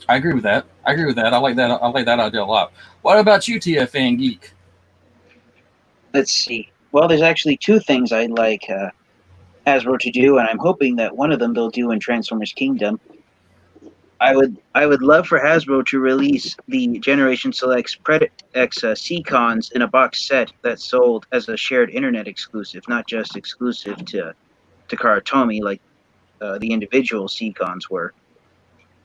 I agree with that. I like that idea a lot. What about you, TFN Geek? Let's see. Well, there's actually two things I'd like Hasbro to do, and I'm hoping that one of them they'll do in Transformers Kingdom. I would love for Hasbro to release the Generation Selects Predax C-Cons in a box set that's sold as a shared internet exclusive, not just exclusive to Karatomi like the individual C-Cons were.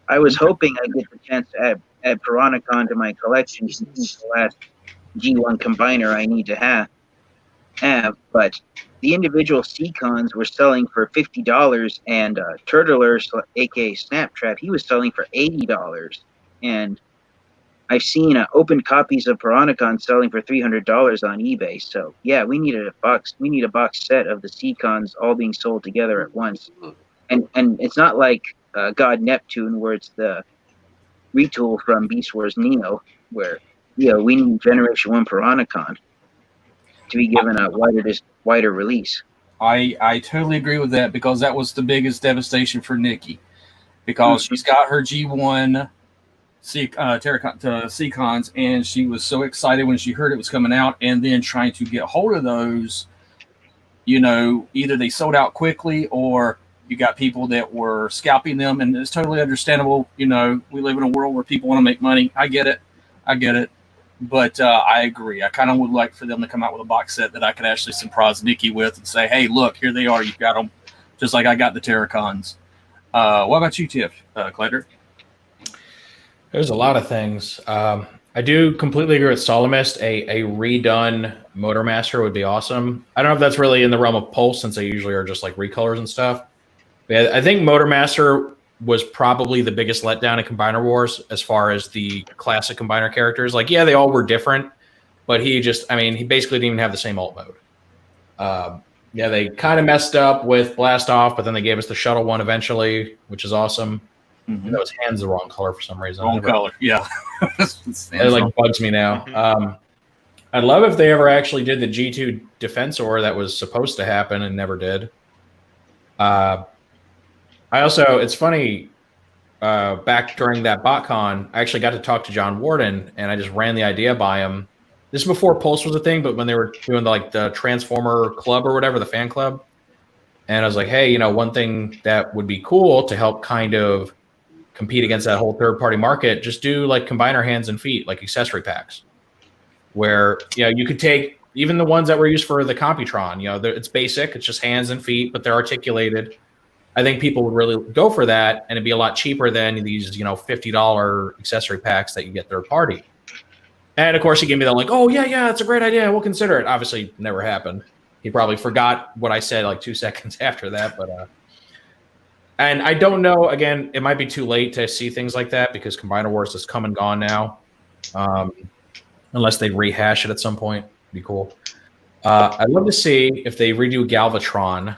I was hoping I'd get the chance to add Piranacon to my collection since he's the last G1 combiner I need to have, but the individual C-Cons were selling for $50, and Turtler, aka Snaptrap, he was selling for $80. And I've seen open copies of Piranacon selling for $300 on eBay. So yeah, we need a box set of the C-Cons all being sold together at once. And it's not like God Neptune, where it's the retool from Beast Wars Neo, where we need Generation 1 Piranacon to be given a wider release. I totally agree with that, because that was the biggest devastation for Nikki, because she's got her G1 C-Cons, and she was so excited when she heard it was coming out, and then trying to get hold of those, either they sold out quickly, or you got people that were scalping them, and it's totally understandable. We live in a world where people want to make money. I get it. But I agree. I kind of would like for them to come out with a box set that I could actually surprise Nikki with and say, hey, look, here they are. You've got them, just like I got the Terracons. What about you, Tiff, Cledder? There's a lot of things. I do completely agree with Solomist. A redone Motormaster would be awesome. I don't know if that's really in the realm of Pulse, since they usually are just like recolors and stuff. But yeah, I think Motormaster was probably the biggest letdown in Combiner Wars as far as the classic Combiner characters. Like, yeah, they all were different, but he basically didn't even have the same alt mode. Yeah, they kind of messed up with Blast Off, but then they gave us the Shuttle one eventually, which is awesome. Mm-hmm. That was hands the wrong color for some reason. Wrong color, yeah. It like bugs me now. I'd love if they ever actually did the G2 Defensor that was supposed to happen and never did. It's funny, back during that BotCon, I actually got to talk to John Warden, and I just ran the idea by him. This is before Pulse was a thing, but when they were doing the Transformer Club or whatever, the fan club. And I was like, hey, one thing that would be cool to help kind of compete against that whole third-party market, just do like combiner hands and feet, like accessory packs, where you could take even the ones that were used for the Computron. It's basic, it's just hands and feet, but they're articulated. I think people would really go for that, and it'd be a lot cheaper than these $50 accessory packs that you get third party. And of course, he gave me that like, oh yeah, that's a great idea, we'll consider it. Obviously, never happened. He probably forgot what I said like 2 seconds after that, but. And I don't know, again, it might be too late to see things like that because Combiner Wars has come and gone now. Unless they rehash it at some point. It'd be cool. I'd love to see if they redo Galvatron,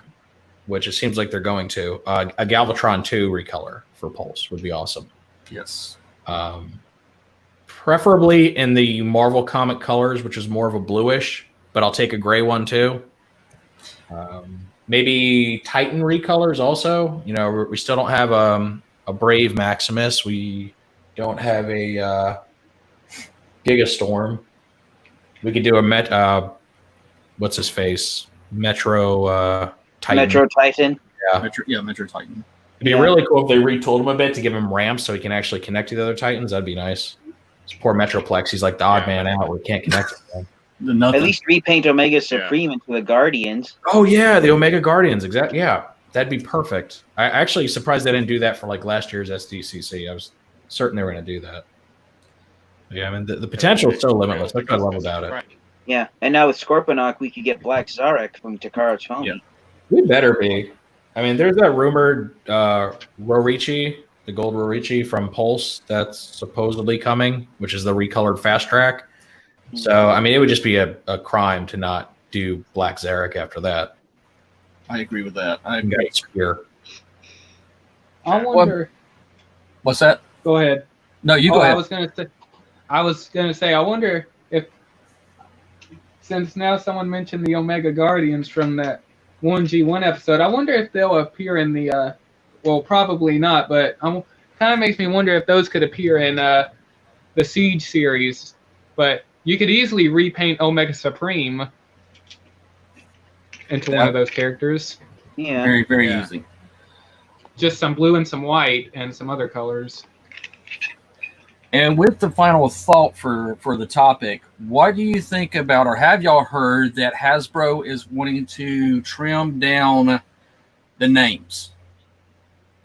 which it seems like they're going to. A Galvatron 2 recolor for Pulse would be awesome. Yes. Preferably in the Marvel comic colors, which is more of a bluish, but I'll take a gray one too. Maybe Titan recolors also. We still don't have a Brave Maximus. We don't have a Gigastorm. We could do a what's his face? Metro Titan. Metro Titan. Yeah. Metro Titan. It'd be really cool if they retooled him a bit to give him ramps so he can actually connect to the other Titans. That'd be nice. This poor Metroplex, he's like the odd man out where he can't connect to them. At least repaint Omega Supreme into the Guardians. Oh yeah, the Omega Guardians, exactly. Yeah, that'd be perfect. I actually surprised they didn't do that for like last year's SDCC. I was certain they were going to do that. Yeah, I mean the potential is so limitless. That's what I love about it. Yeah, and now with Scorponok, we could get Black Zarek from Takara Tomy. Yeah. We better be. I mean, there's that rumored Rorichi, the gold Rorichi from Pulse that's supposedly coming, which is the recolored Fast Track. So, I mean, it would just be a crime to not do Black Zarek after that. I agree with that. I wonder. What's that? Go ahead. No, you go ahead. I was gonna say. I wonder if, since now someone mentioned the Omega Guardians from that 1G1 episode, I wonder if they'll appear in the. Well, probably not, but kind of makes me wonder if those could appear in the Siege series. But you could easily repaint Omega Supreme into one of those characters. Yeah. Very, very easy. Just some blue and some white and some other colors. And with the final thought for the topic, what do you think about, or have y'all heard that Hasbro is wanting to trim down the names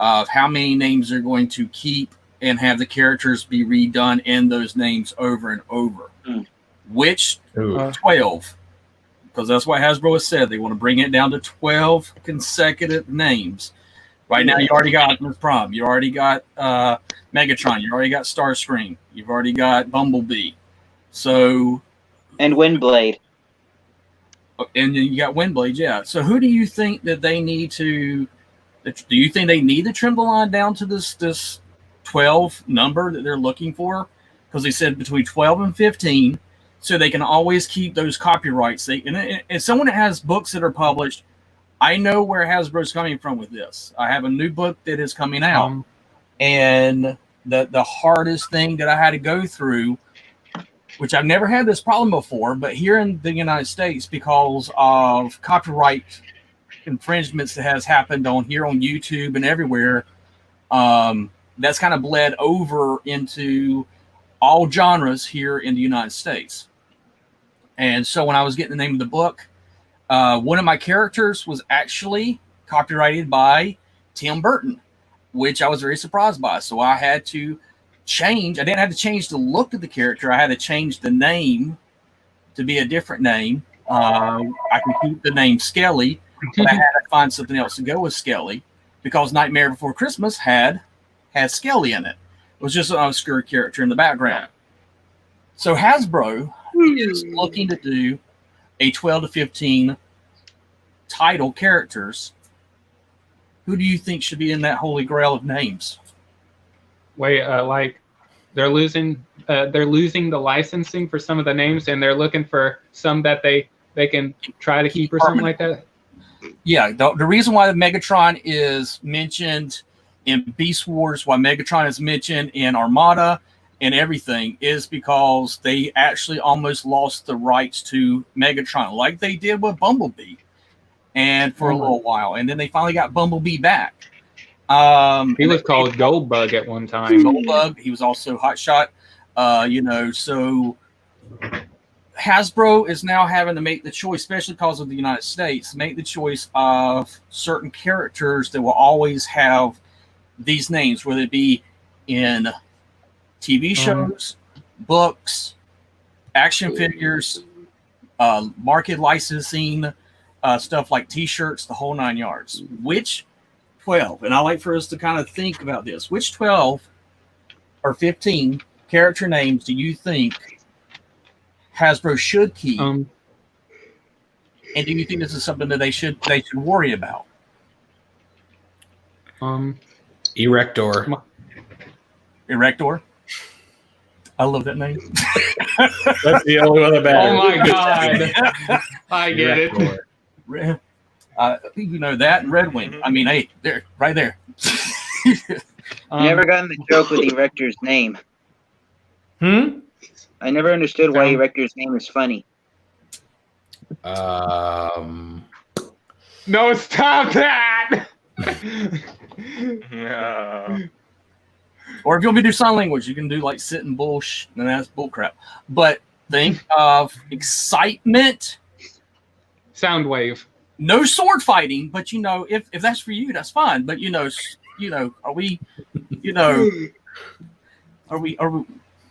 of how many names they're going to keep and have the characters be redone in those names over and over? Which 12? Because that's what Hasbro has said. They want to bring it down to 12 consecutive names. Right now, you already got Optimus Prime. You already got Megatron. You already got Starscream. You've already got Bumblebee. So, and Windblade. And then you got Windblade, yeah. So who do you think that they need to? Do you think they need to trim the line down to this 12 number that they're looking for? Because they said between 12 and 15, so they can always keep those copyrights. And someone that has books that are published, I know where Hasbro's coming from with this. I have a new book that is coming out, and the hardest thing that I had to go through, which I've never had this problem before, but here in the United States, because of copyright infringements that has happened on YouTube and everywhere, that's kind of bled over into all genres here in the United States. And so when I was getting the name of the book, one of my characters was actually copyrighted by Tim Burton. which I was very surprised by. So I had to change. I didn't have to change the look of the character. I had to change the name to be a different name. I can keep the name Skelly, but I had to find something else to go with Skelly because Nightmare Before Christmas had Skelly in it. It was just an obscure character in the background. So Hasbro is looking to do a 12 to 15 title characters. Who do you think should be in that holy grail of names? Wait, like they're losing the licensing for some of the names, and they're looking for some that they can try to keep or something like that. Yeah, the reason why the Megatron is mentioned in Beast Wars, why Megatron is mentioned in Armada and everything, is because they actually almost lost the rights to Megatron, like they did with Bumblebee, and for a little while, and then they finally got Bumblebee back. He was called Goldbug at one time. Goldbug. He was also Hotshot. So Hasbro is now having to make the choice, especially because of the United States, make the choice of certain characters that will always have these names, whether it be in TV shows, books, action figures, market licensing, stuff like T-shirts, the whole 9 yards. Which 12, and I like for us to kind of think about this, which 12 or 15 character names do you think Hasbro should keep? And do you think this is something that they should worry about? Erector. Erector? I love that name. That's the only one that matters. Oh my god. I get it. You know that and Red Wing. I mean, hey, there, right there. Never gotten the joke with Erector's name. I never understood why Erector's name is funny. No, stop that! No. Or if you want me to do sign language, you can do like sit and bullshit, and that's bullcrap. But think of excitement. Soundwave. No sword fighting, but if that's for you, that's fine. But are we, are we?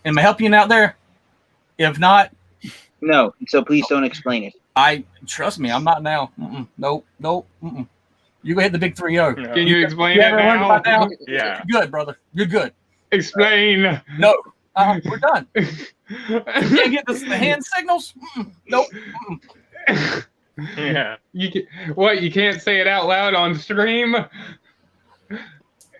Am I helping out there? If not, no. So please don't explain it. Trust me, I'm not now. Nope. You go hit the big 3-0. No. Can you explain it now? Yeah. Good, brother. You're good. Explain. No, we're done. You can't get the hand signals. Nope. Yeah. You can't say it out loud on stream?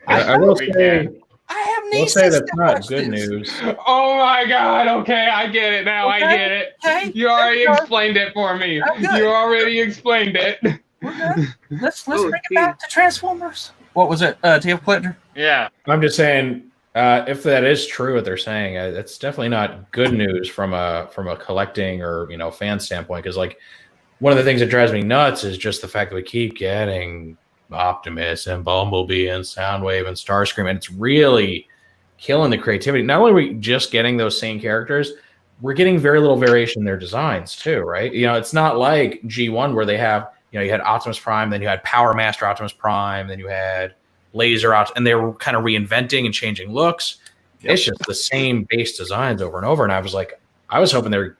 I will say, I have we'll say that's not good news. Oh my god, okay, I get it now, Okay, I get it. okay, You already there we go. explained it for me. I'm good. You already explained it. We're good. Let's bring it back to Transformers. What was it, TF Pleasure? Yeah. I'm just saying, if that is true, what they're saying, that's definitely not good news from a collecting or fan standpoint. Because like one of the things that drives me nuts is just the fact that we keep getting Optimus and Bumblebee and Soundwave and Starscream, and it's really killing the creativity. Not only are we just getting those same characters, we're getting very little variation in their designs too, right? It's not like G1 where they have, you had Optimus Prime, then you had Power Master Optimus Prime, then you had Laser Optimus, and they were kind of reinventing and changing looks. Yep. It's just the same base designs over and over. And I was hoping they were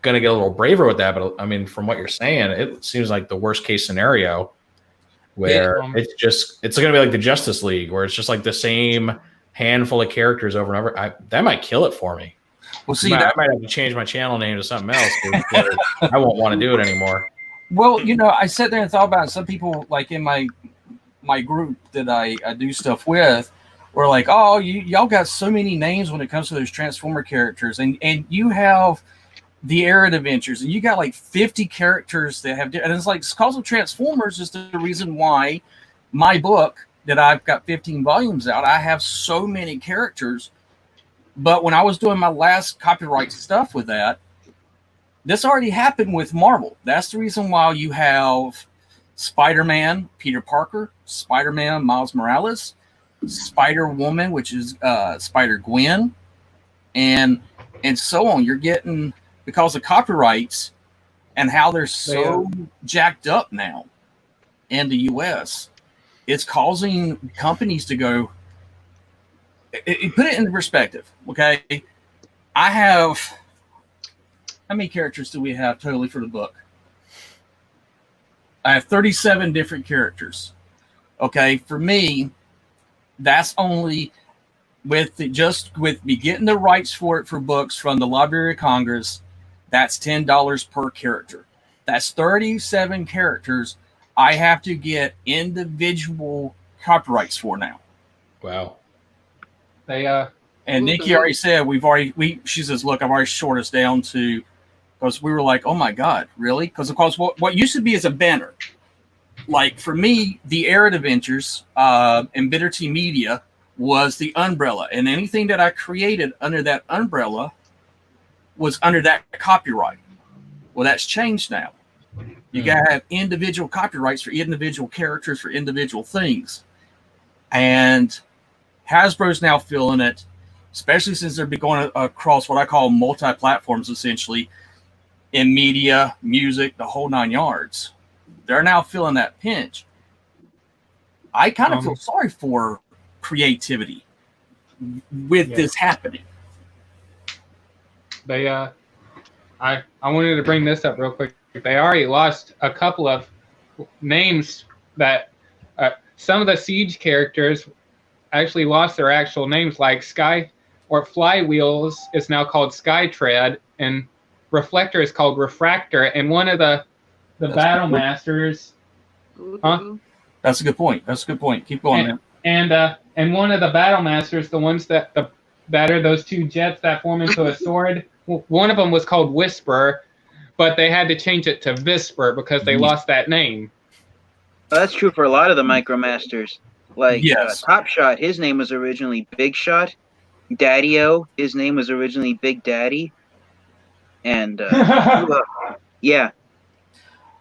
going to get a little braver with that. But I mean, from what you're saying, it seems like the worst case scenario where it's going to be like the Justice League, where it's just like the same handful of characters over and over. That might kill it for me. Well, see, I might have to change my channel name to something else. I won't want to do it anymore. Well, I sat there and thought about it. Some people, like in my group that I do stuff with, were like, "Oh, y'all got so many names when it comes to those Transformer characters, and you have the Arid Adventures, and you got like 50 characters that have." And it's like, because of Transformers is the reason why my book that I've got 15 volumes out, I have so many characters. But when I was doing my last copyright stuff with that, this already happened with Marvel. That's the reason why you have Spider-Man, Peter Parker, Spider-Man, Miles Morales, Spider-Woman, which is Spider-Gwen, and so on. You're getting, because of copyrights and how they're so jacked up now in the U.S., it's causing companies to go. Put it into perspective, okay? I have, how many characters do we have totally for the book? I have 37 different characters. Okay, for me, that's only with me getting the rights for it for books from the Library of Congress. That's $10 per character. That's 37 characters I have to get individual copyrights for now. Wow. They And Nikki already said she says, look, I've already shorted us down to, because we were like, oh my God, really? Because of course what used to be as a banner, like for me, the Arid Adventures and Bitter Tea Media was the umbrella, and anything that I created under that umbrella was under that copyright. Well, that's changed now. You gotta have individual copyrights for individual characters, for individual things. And Hasbro's now feeling it, especially since they're going across what I call multi-platforms, essentially, in media, music, the whole 9 yards. They're now feeling that pinch. I kind of feel sorry for creativity with this happening. They I wanted to bring this up real quick. They already lost a couple of names that some of the Siege characters actually lost their actual names, like Sky or Flywheels is now called Skytread, and Reflector is called Refractor, and one of the Battle Masters. Huh? That's a good point. That's a good point. Keep going, man. And one of the Battle Masters, the ones that are those two jets that form into a sword, one of them was called Whisper, but they had to change it to Visper because they lost that name. Well, that's true for a lot of the Micromasters. Like Top Shot, his name was originally Big Shot. Daddy-O, his name was originally Big Daddy. And yeah.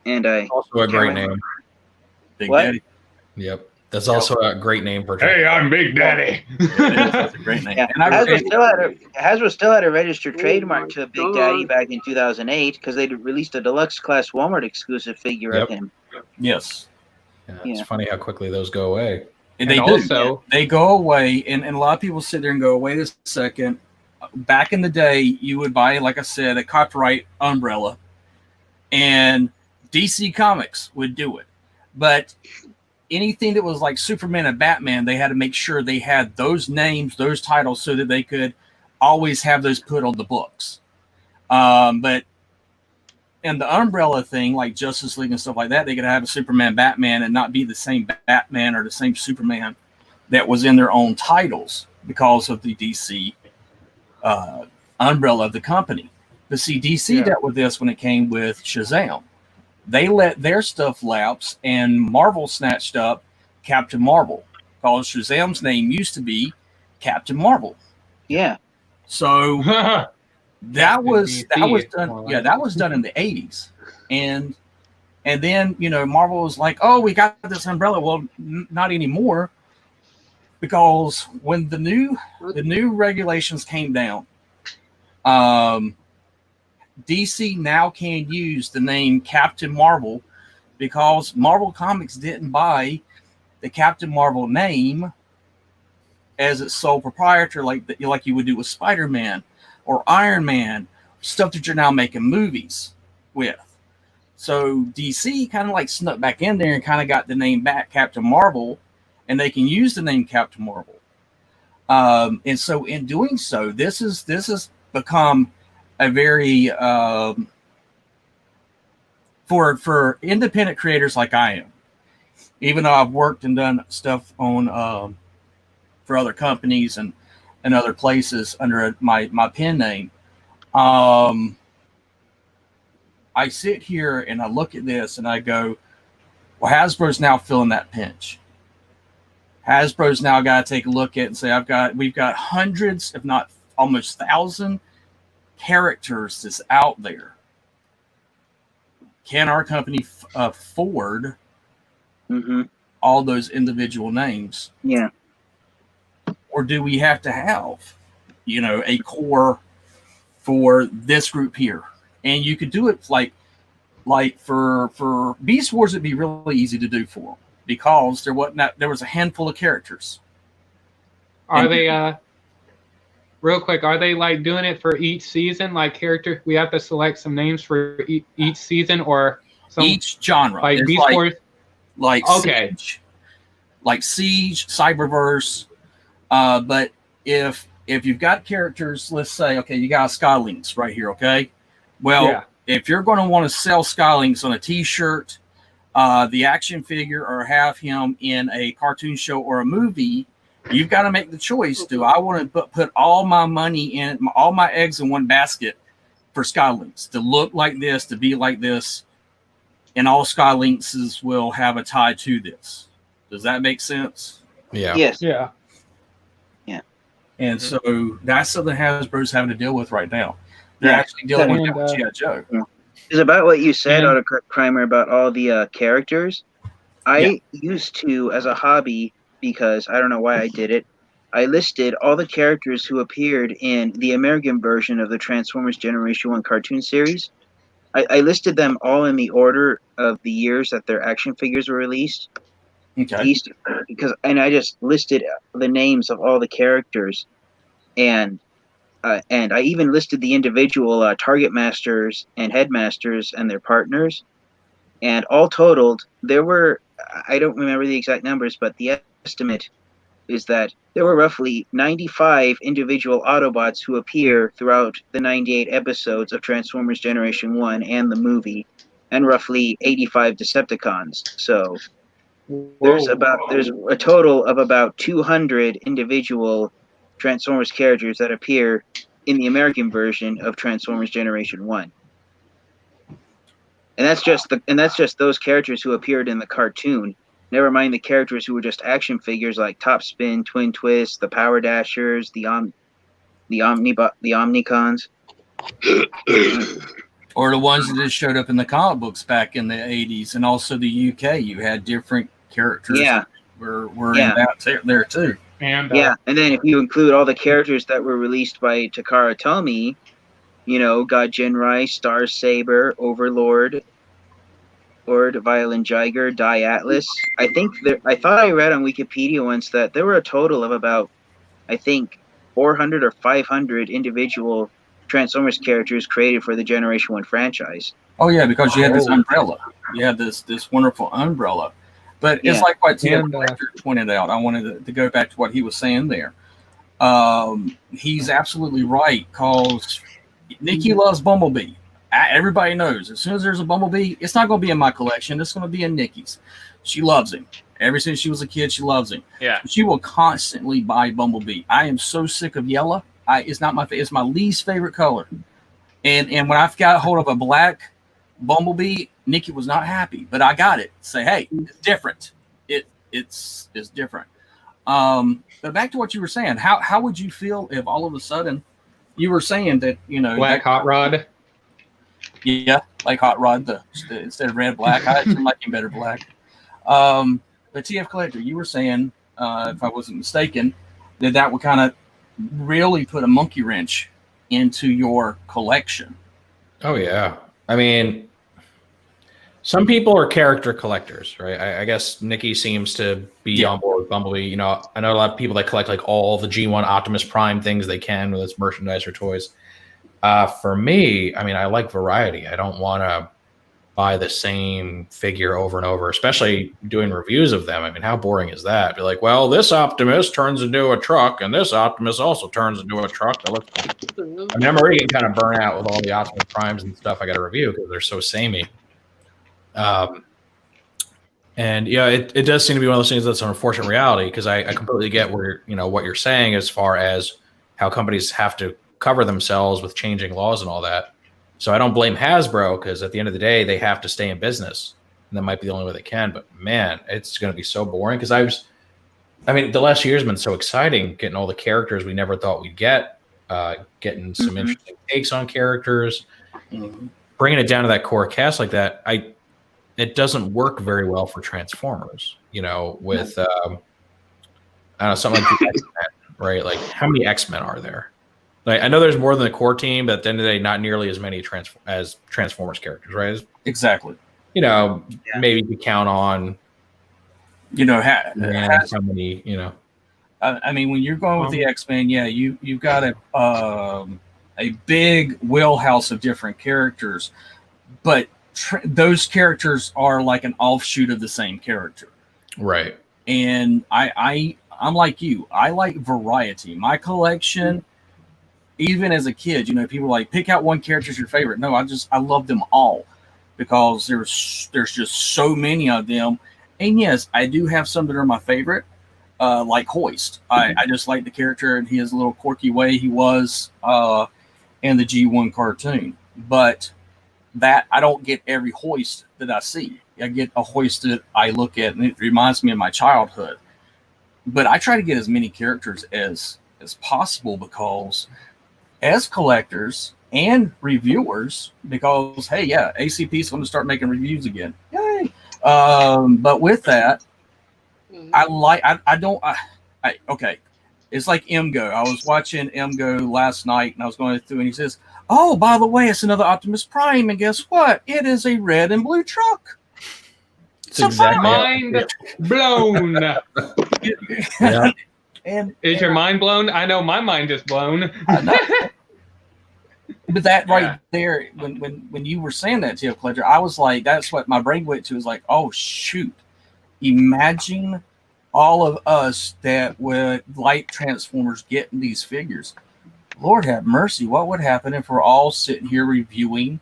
And also a great name. Big What? Daddy. Yep. That's also a great name for. Hey, I'm Big Daddy. That's a great name. yeah, And Hasbro still had a registered trademark to Big God. Daddy back in 2008 because they released a deluxe class Walmart exclusive figure of him. yes. Yeah, it's funny how quickly those go away. And they they go away, and a lot of people sit there and go, wait a second. Back in the day, you would buy, like I said, a copyright umbrella, and DC Comics would do it. But anything that was like Superman and Batman, they had to make sure they had those names, those titles, so that they could always have those put on the books. But and the umbrella thing, like Justice League and stuff like that, they could have a Superman, Batman, and not be the same Batman or the same Superman that was in their own titles because of the DC umbrella of the company. But see, DC dealt with this when it came with Shazam. They let their stuff lapse, and Marvel snatched up Captain Marvel because Shazam's name used to be Captain Marvel. Yeah. So that was done. Yeah, that was done in the 80s, and then Marvel was like, "Oh, we got this umbrella." Well, not anymore, because when the new regulations came down, DC now can use the name Captain Marvel because Marvel Comics didn't buy the Captain Marvel name as its sole proprietor, like you would do with Spider-Man or Iron Man, stuff that you're now making movies with. So DC kind of like snuck back in there and kind of got the name back, Captain Marvel, and they can use the name Captain Marvel. And so in doing so, this has become a very for independent creators like I am, even though I've worked and done stuff on for other companies and other places under my pen name. I sit here and I look at this and I go, well, Hasbro's now feeling that pinch. Hasbro's now got to take a look at it and say, we've got hundreds, if not almost 1,000 characters that's out there. Can our company afford all those individual names? Yeah. Or do we have to have, a core for this group here? And you could do it like for Beast Wars, it'd be really easy to do for them. because there was a handful of characters. Are they real quick? Are they like doing it for each season? Like character, we have to select some names for each season, or Each genre, like there's Beast Wars. like Okay. Siege, Cyberverse. But if you've got characters, let's say, okay, you got Skylinks right here, okay? Well, Yeah. if you're going to want to sell Skylinks on a T-shirt, the action figure, or have him in a cartoon show or a movie, you've got to make the choice. Do I want to put all my money in, all my eggs in one basket for Skylinks to look like this, to be like this, and all Skylinks will have a tie to this? Does that make sense? Yeah. Yes. Yeah. And so that's something Hasbro's having to deal with right now. They're Yeah. actually dealing with And, that with G.I. Joe. It's about what you said, And- Autocrimer, about all the characters. I used to, as a hobby, because I don't know why I did it, I listed all the characters who appeared in the American version of the Transformers Generation 1 cartoon series. I listed them all in the order of the years that their action figures were released. Okay. And I just listed the names of all the characters, and I even listed the individual target masters and headmasters and their partners. And all totaled, there were, I don't remember the exact numbers, but the estimate is that there were roughly 95 individual Autobots who appear throughout the 98 episodes of Transformers Generation 1 and the movie, and roughly 85 Decepticons. So there's a total of about 200 individual Transformers characters that appear in the American version of Transformers Generation 1. And that's just those characters who appeared in the cartoon. Never mind the characters who were just action figures like Topspin, Twin Twist, the Power Dashers, the Omnicons. Or the ones that just showed up in the comic books back in the 80s, and also the UK. You had different characters Yeah. were in that there too. And Yeah, and then if you include all the characters that were released by Takara Tomy, God Jinrai, Star Saber, Overlord, Violin Jiger, Die Atlas. I thought I read on Wikipedia once that there were a total of about, 400 or 500 individual Transformers characters created for the Generation 1 franchise. Oh yeah, because you had this umbrella. You had this wonderful umbrella. But it's like what Tim Collector pointed out. I wanted to go back to what he was saying there. He's absolutely right, because Nikki loves Bumblebee. Everybody knows as soon as there's a Bumblebee, it's not going to be in my collection. It's going to be in Nikki's. She loves him. Ever since she was a kid, she loves him. Yeah. She will constantly buy Bumblebee. I am so sick of yellow. It's not my it's my least favorite color. And when I got hold of a black Bumblebee, Nikki was not happy, but I got it. Say, hey, it's different. It's different. But back to what you were saying. How would you feel if all of a sudden you were saying that Black Hot Rod? Yeah, like Hot Rod, instead of red, black. I actually like him better black. But TF Collector, you were saying, if I wasn't mistaken, that would kind of really put a monkey wrench into your collection. Oh yeah. I mean, some people are character collectors, right? I guess Nikki seems to be on board with Bumblebee. I know a lot of people that collect like all the G1 Optimus Prime things they can, whether it's merchandise or toys. For me, I mean, I like variety. I don't want to buy the same figure over and over, especially doing reviews of them. I mean, how boring is that? Be like, well, this Optimus turns into a truck, and this Optimus also turns into a truck. I mean, I'm already getting kind of burnt out with all the Optimus Primes and stuff I got to review because they're so samey. And yeah, it does seem to be one of those things that's an unfortunate reality, because I completely get where what you're saying as far as how companies have to cover themselves with changing laws and all that. So I don't blame Hasbro, because at the end of the day, they have to stay in business, and that might be the only way they can. But man, it's going to be so boring, because the last year's been so exciting, getting all the characters we never thought we'd get, getting some interesting takes on characters, bringing it down to that core cast like that. It doesn't work very well for Transformers, with I don't know, something like the X-Men, right? Like, how many X-Men are there? Like, I know there's more than the core team, but at the end of the day, not nearly as many as Transformers characters, right? Exactly. Maybe you count on you know, so many, you know. I mean, when you're going with the X-Men, yeah, you've got a big wheelhouse of different characters, but those characters are like an offshoot of the same character, Right? And I'm like you. I like variety. My collection, even as a kid, you know, people like pick out one character as your favorite. No, I love them all because there's just so many of them. And yes, I do have some that are my favorite, like Hoist. I just like the character and his little quirky way he was in the G1 cartoon. But that I don't get every Hoist that I see. I get a Hoist that I look at and it reminds me of my childhood. But I try to get as many characters as possible because as collectors and reviewers, because hey, yeah, ACP is going to start making reviews again. Yay! But with that, okay. It's like MGO. I was watching MGO last night and I was going through and he says, oh, by the way, it's another Optimus Prime. And guess what? It is a red and blue truck. Mind blown. Yeah. Is your mind blown? I know my mind is blown. But that right there, when you were saying that, Tio Pledger, I was like, that's what my brain went to. Is like, oh shoot, imagine all of us that would like Transformers getting these figures. Lord have mercy, what would happen if we're all sitting here reviewing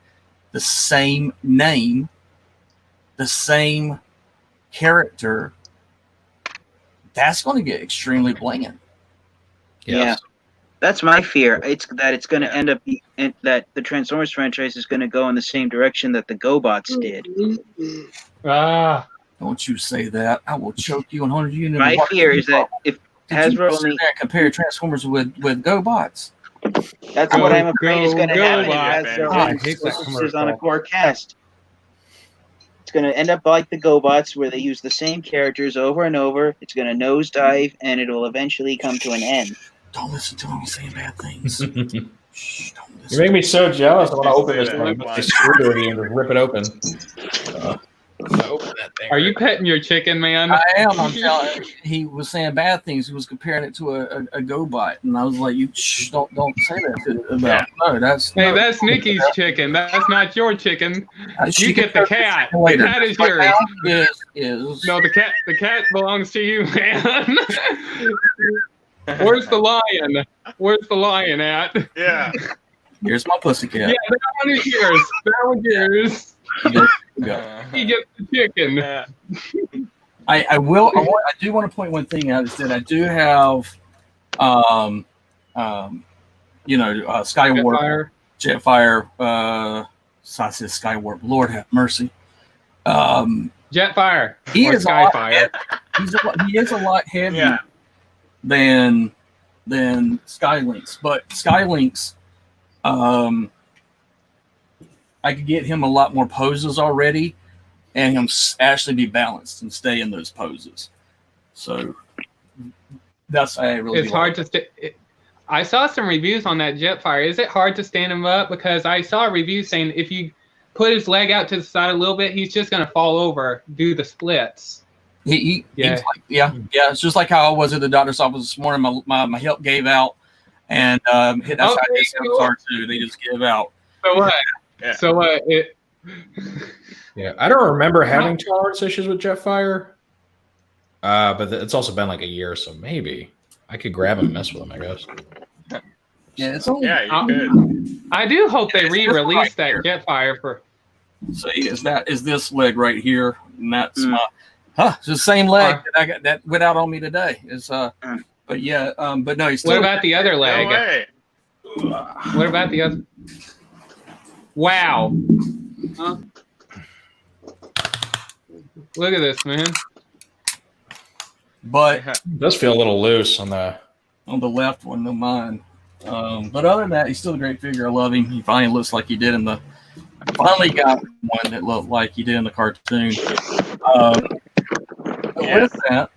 the same name, the same character? That's going to get extremely bland. Yeah. That's my fear. It's going to end up that the Transformers franchise is going to go in the same direction that the GoBots did. Don't you say that. I will choke you and 100 you. My fear is that if Hasbro only compare Transformers with GoBots. That's what I'm afraid is going to happen. I hate that on a core cast. It's going to end up like the GoBots, where they use the same characters over and over. It's going to nosedive, and it will eventually come to an end. Don't listen to him saying bad things. Shh, don't listen. You make me so jealous. I want to open this thing, screw it, and rip it open. Open that thing. Are you petting your chicken, man? I am. I'm telling you, he was saying bad things. He was comparing it to a GoBot, and I was like, "You don't say that about." No, that's Nikki's chicken. That's not your chicken. You get the cat. The cat is yours. No, the cat belongs to you, man. Where's the lion? Where's the lion at? Yeah. Here's my pussycat. Yeah, that one is yours. That one's yours. He gets the chicken. Yeah. I do want to point one thing out is that I do have, Skywarp, Jetfire. I said Skywarp. Lord have mercy. Jetfire. He is Skyfire. He is a lot heavier than Skylinks, but Skylinks, I could get him a lot more poses already, and him actually be balanced and stay in those poses. So that's It's hard to stay. I saw some reviews on that Jetfire. Is it hard to stand him up? Because I saw a review saying if you put his leg out to the side a little bit, he's just going to fall over, do the splits. It's just like how I was at the doctor's office this morning. My hip gave out, and that's how they are too. They just give out. So what? Yeah. So what? Yeah, I don't remember having tolerance issues with Jetfire, but it's also been like a year, so maybe I could grab him and mess with him, I guess. Yeah, it's only. Yeah, you could. I do hope they re-release that Jetfire for. See, is this leg right here, and that's my. It's the same leg that I got that went out on me today. But yeah, but no. What about the other leg? No way. What about the other? Wow. Huh? Look at this, man. But It does feel a little loose on the left one, no mine. But other than that, he's still a great figure. I love him. He finally looks like he did in the. Finally got one that looked like he did in the cartoon. With that,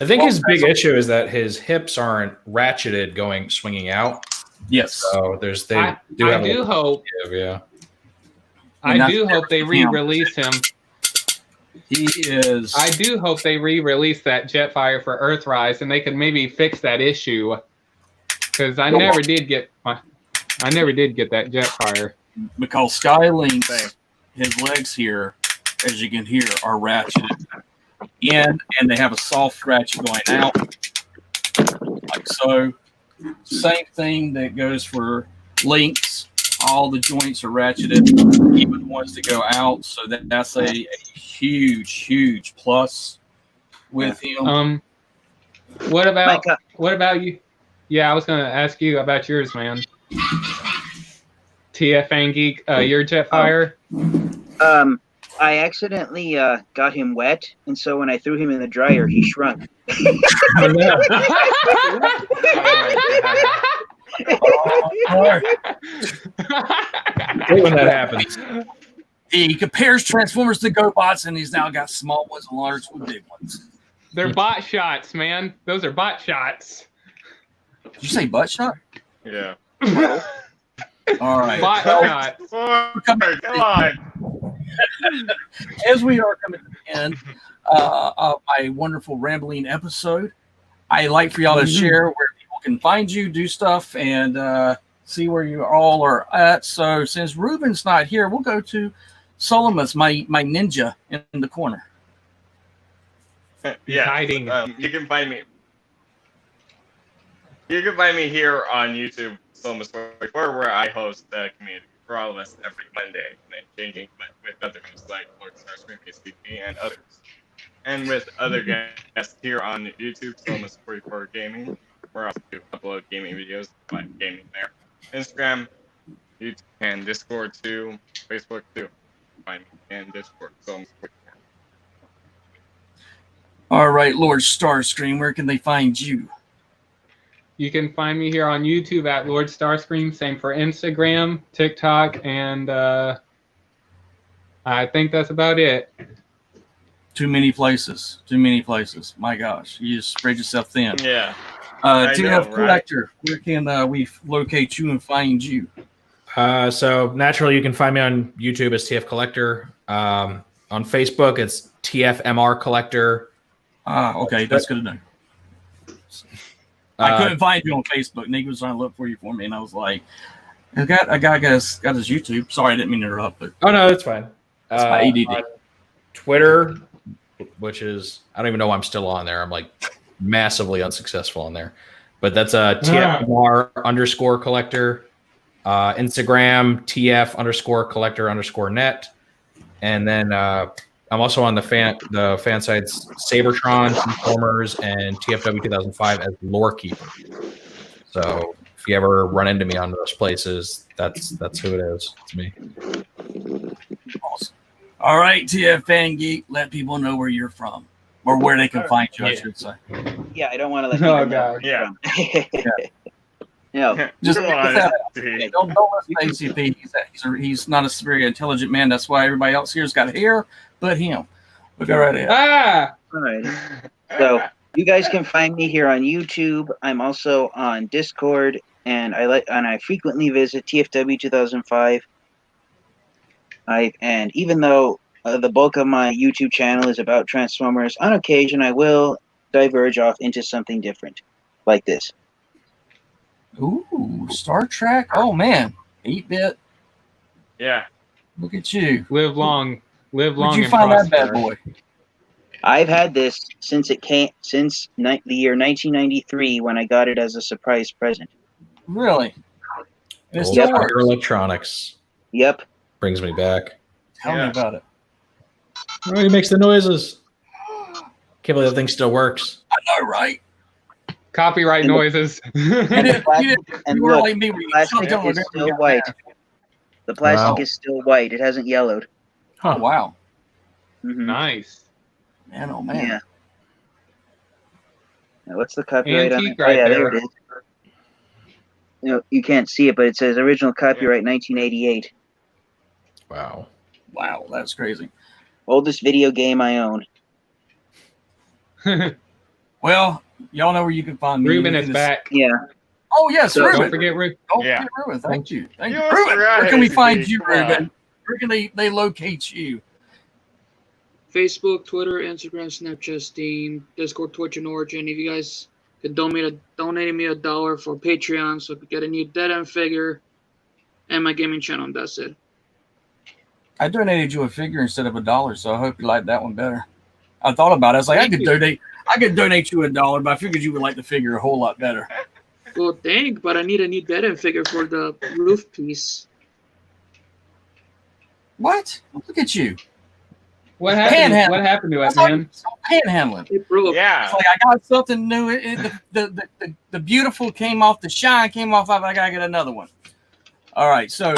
I think his big issue is that his hips aren't ratcheted swinging out. yes. So I do hope. Yeah. I do hope they re-release him. He is. I do hope they re-release that Jetfire for Earthrise, and they could maybe fix that issue. Because I never did get that Jetfire. Because Skylink's his legs here, as you can hear, are ratcheted in, and they have a soft ratchet going out, like so. Same thing that goes for Link's. All the joints are ratcheted, even the ones that go out. So that's a huge plus with him. What about you? Yeah, I was gonna ask you about yours, man. TFN Geek, your Jetfire. I accidentally got him wet, and so when I threw him in the dryer, he shrunk. Hate when that happens. He compares Transformers to GoBots, and he's now got small ones and large with big ones. They're bot shots, man. Those are bot shots. Did you say butt shot? Yeah. All right. Bot Well, shots. Come on. as we are coming to the end of my wonderful rambling episode, I like for y'all to share where people can find you, do stuff, and see where you all are at. So since Ruben's not here, we'll go to Solomus, my ninja in the corner. Yeah. Hiding. You can find me. You can find me here on YouTube, Solmus44, where I host the community for all of us every Monday, and changing with other hosts like Lord Starscream, KCP, and others. And with other guests here on YouTube, Solmus44 Gaming, where I also do upload gaming videos, like gaming there. Instagram, YouTube, and Discord too, Facebook too. Find me in Discord, Solmus44. All right, Lord Starscream, where can they find you? You can find me here on YouTube at Lord Starscream. Same for Instagram, TikTok, and I think that's about it. Too many places. My gosh, you just spread yourself thin. Yeah. I TF know, right? Collector, where can we locate you and find you? So naturally, you can find me on YouTube as TF Collector. On Facebook, it's TFMR Collector. Okay, that's good to know. I couldn't find you on Facebook. Nick was trying to look for you for me, and I was like, a guy got his YouTube. Sorry, I didn't mean to interrupt, but Oh no, that's fine. That's my ADD. On Twitter, which is I don't even know why I'm still on there. I'm like massively unsuccessful on there, but that's TFMR underscore collector. Instagram TF_collector_net, and then I'm also on the fan sites Sabertron, Transformers, and TFW 2005 as Lore Keeper. So if you ever run into me on those places, that's who it is. It's me. Awesome. All right, TFN Geek, let people know where you're from, or where they can find you, I should say. Yeah, I don't want to let Oh, people know. God. Yeah. No. Just Come get on, that out. dude. Don't listen to ACP. He's not a very intelligent man. That's why everybody else here's got hair but him. We'll go right ahead. Ah! All right. So you guys can find me here on YouTube. I'm also on Discord, and I frequently visit TFW 2005. And even though the bulk of my YouTube channel is about Transformers, on occasion I will diverge off into something different, like this. Ooh, Star Trek. Oh man, 8-bit. Yeah. Look at you. Live long. Live long Where'd you and find that prosper. bad boy? I've had this since the year 1993 when I got it as a surprise present. Really? And it Old still Tiger works. Electronics Yep. brings me back. Tell me about it. Oh, he makes the noises. Can't believe that thing still works. I know, right? Copyright And the- noises. And You were look, like me when you plastic jumped over is there and still got white. mad. The plastic Wow. is still white. It hasn't yellowed. Oh, wow. Mhm. Nice. Man, oh man. Yeah. Now, what's the copyright on it? Antique right there there. it is. You can't see it, but it says original copyright 1988. Wow. Wow, that's crazy. Oldest video game I own. Well, y'all know where you can find me. Ruben You is can back. Yeah. Oh, yes, So- Ruben. Don't forget Ruben. Don't Yeah. forget Ruben. Thank you. Thank you. You Ruben, almost where can we forgot find ACP. you, Come on. Ruben? Where can they locate you? Facebook, Twitter, Instagram, Snapchat, Steam, Discord, Twitch, and Origin. If you guys could donate me $1 for Patreon, so I could get a new Dead End figure and my gaming channel, and that's it. I donated you a figure instead of $1, so I hope you like that one better. I thought about it. I was like, I could donate you $1, but I figured you would like the figure a whole lot better. Well, dang, but I need a new Dead End figure for the roof piece. What? Look at you. What happened? Panhandle. What happened to us, Stop man? panhandling. It broke. Yeah. It's like I got something new. The beautiful came off, the shine came off. I gotta get another one. All right, so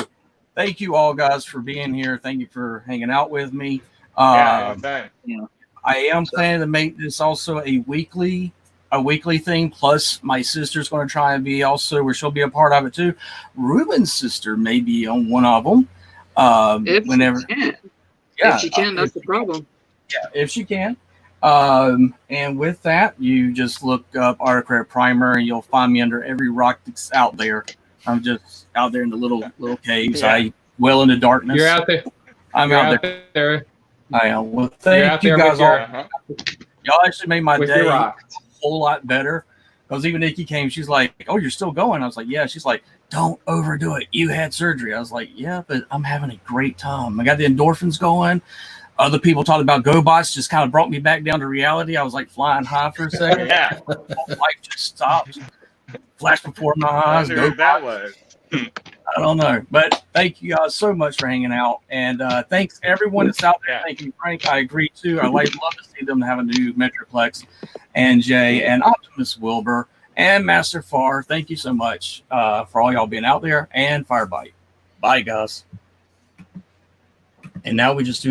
thank you all guys for being here. Thank you for hanging out with me. Anytime. I am planning to make this also a weekly thing. Plus, my sister's going to try and be also where she'll be a part of it too. Ruben's sister may be on one of them. If Whenever, she can. yeah, If she can, that's the problem. yeah, if she can. And with that, you just look up Autocrat Primer, and you'll find me under every rock that's out there. I'm just out there in the little caves. Yeah. I well into darkness. You're out there. I'm You're out there. I am. Well, You're out thank you there guys with all. your, Y'all actually made my with day your a rock. whole lot better. Because even Nikki came, she's like, "Oh, you're still going?" I was like, "Yeah." She's like, "Don't overdo it. You had surgery." I was like, "Yeah, but I'm having a great time. I got the endorphins going." Other people talking about GoBots just kind of brought me back down to reality. I was like flying high for a second. Yeah. Life just stopped. Flashed before my I eyes. wonder who that was. I don't know, but thank you guys so much for hanging out, and thanks everyone that's out there. Yeah. Thank you, Frank. I agree too. I love to see them have a new Metroplex, and Jay and Optimus Wilbur and Master Far. Thank you so much for all y'all being out there, and Firebite. Bye, guys. And now we just do the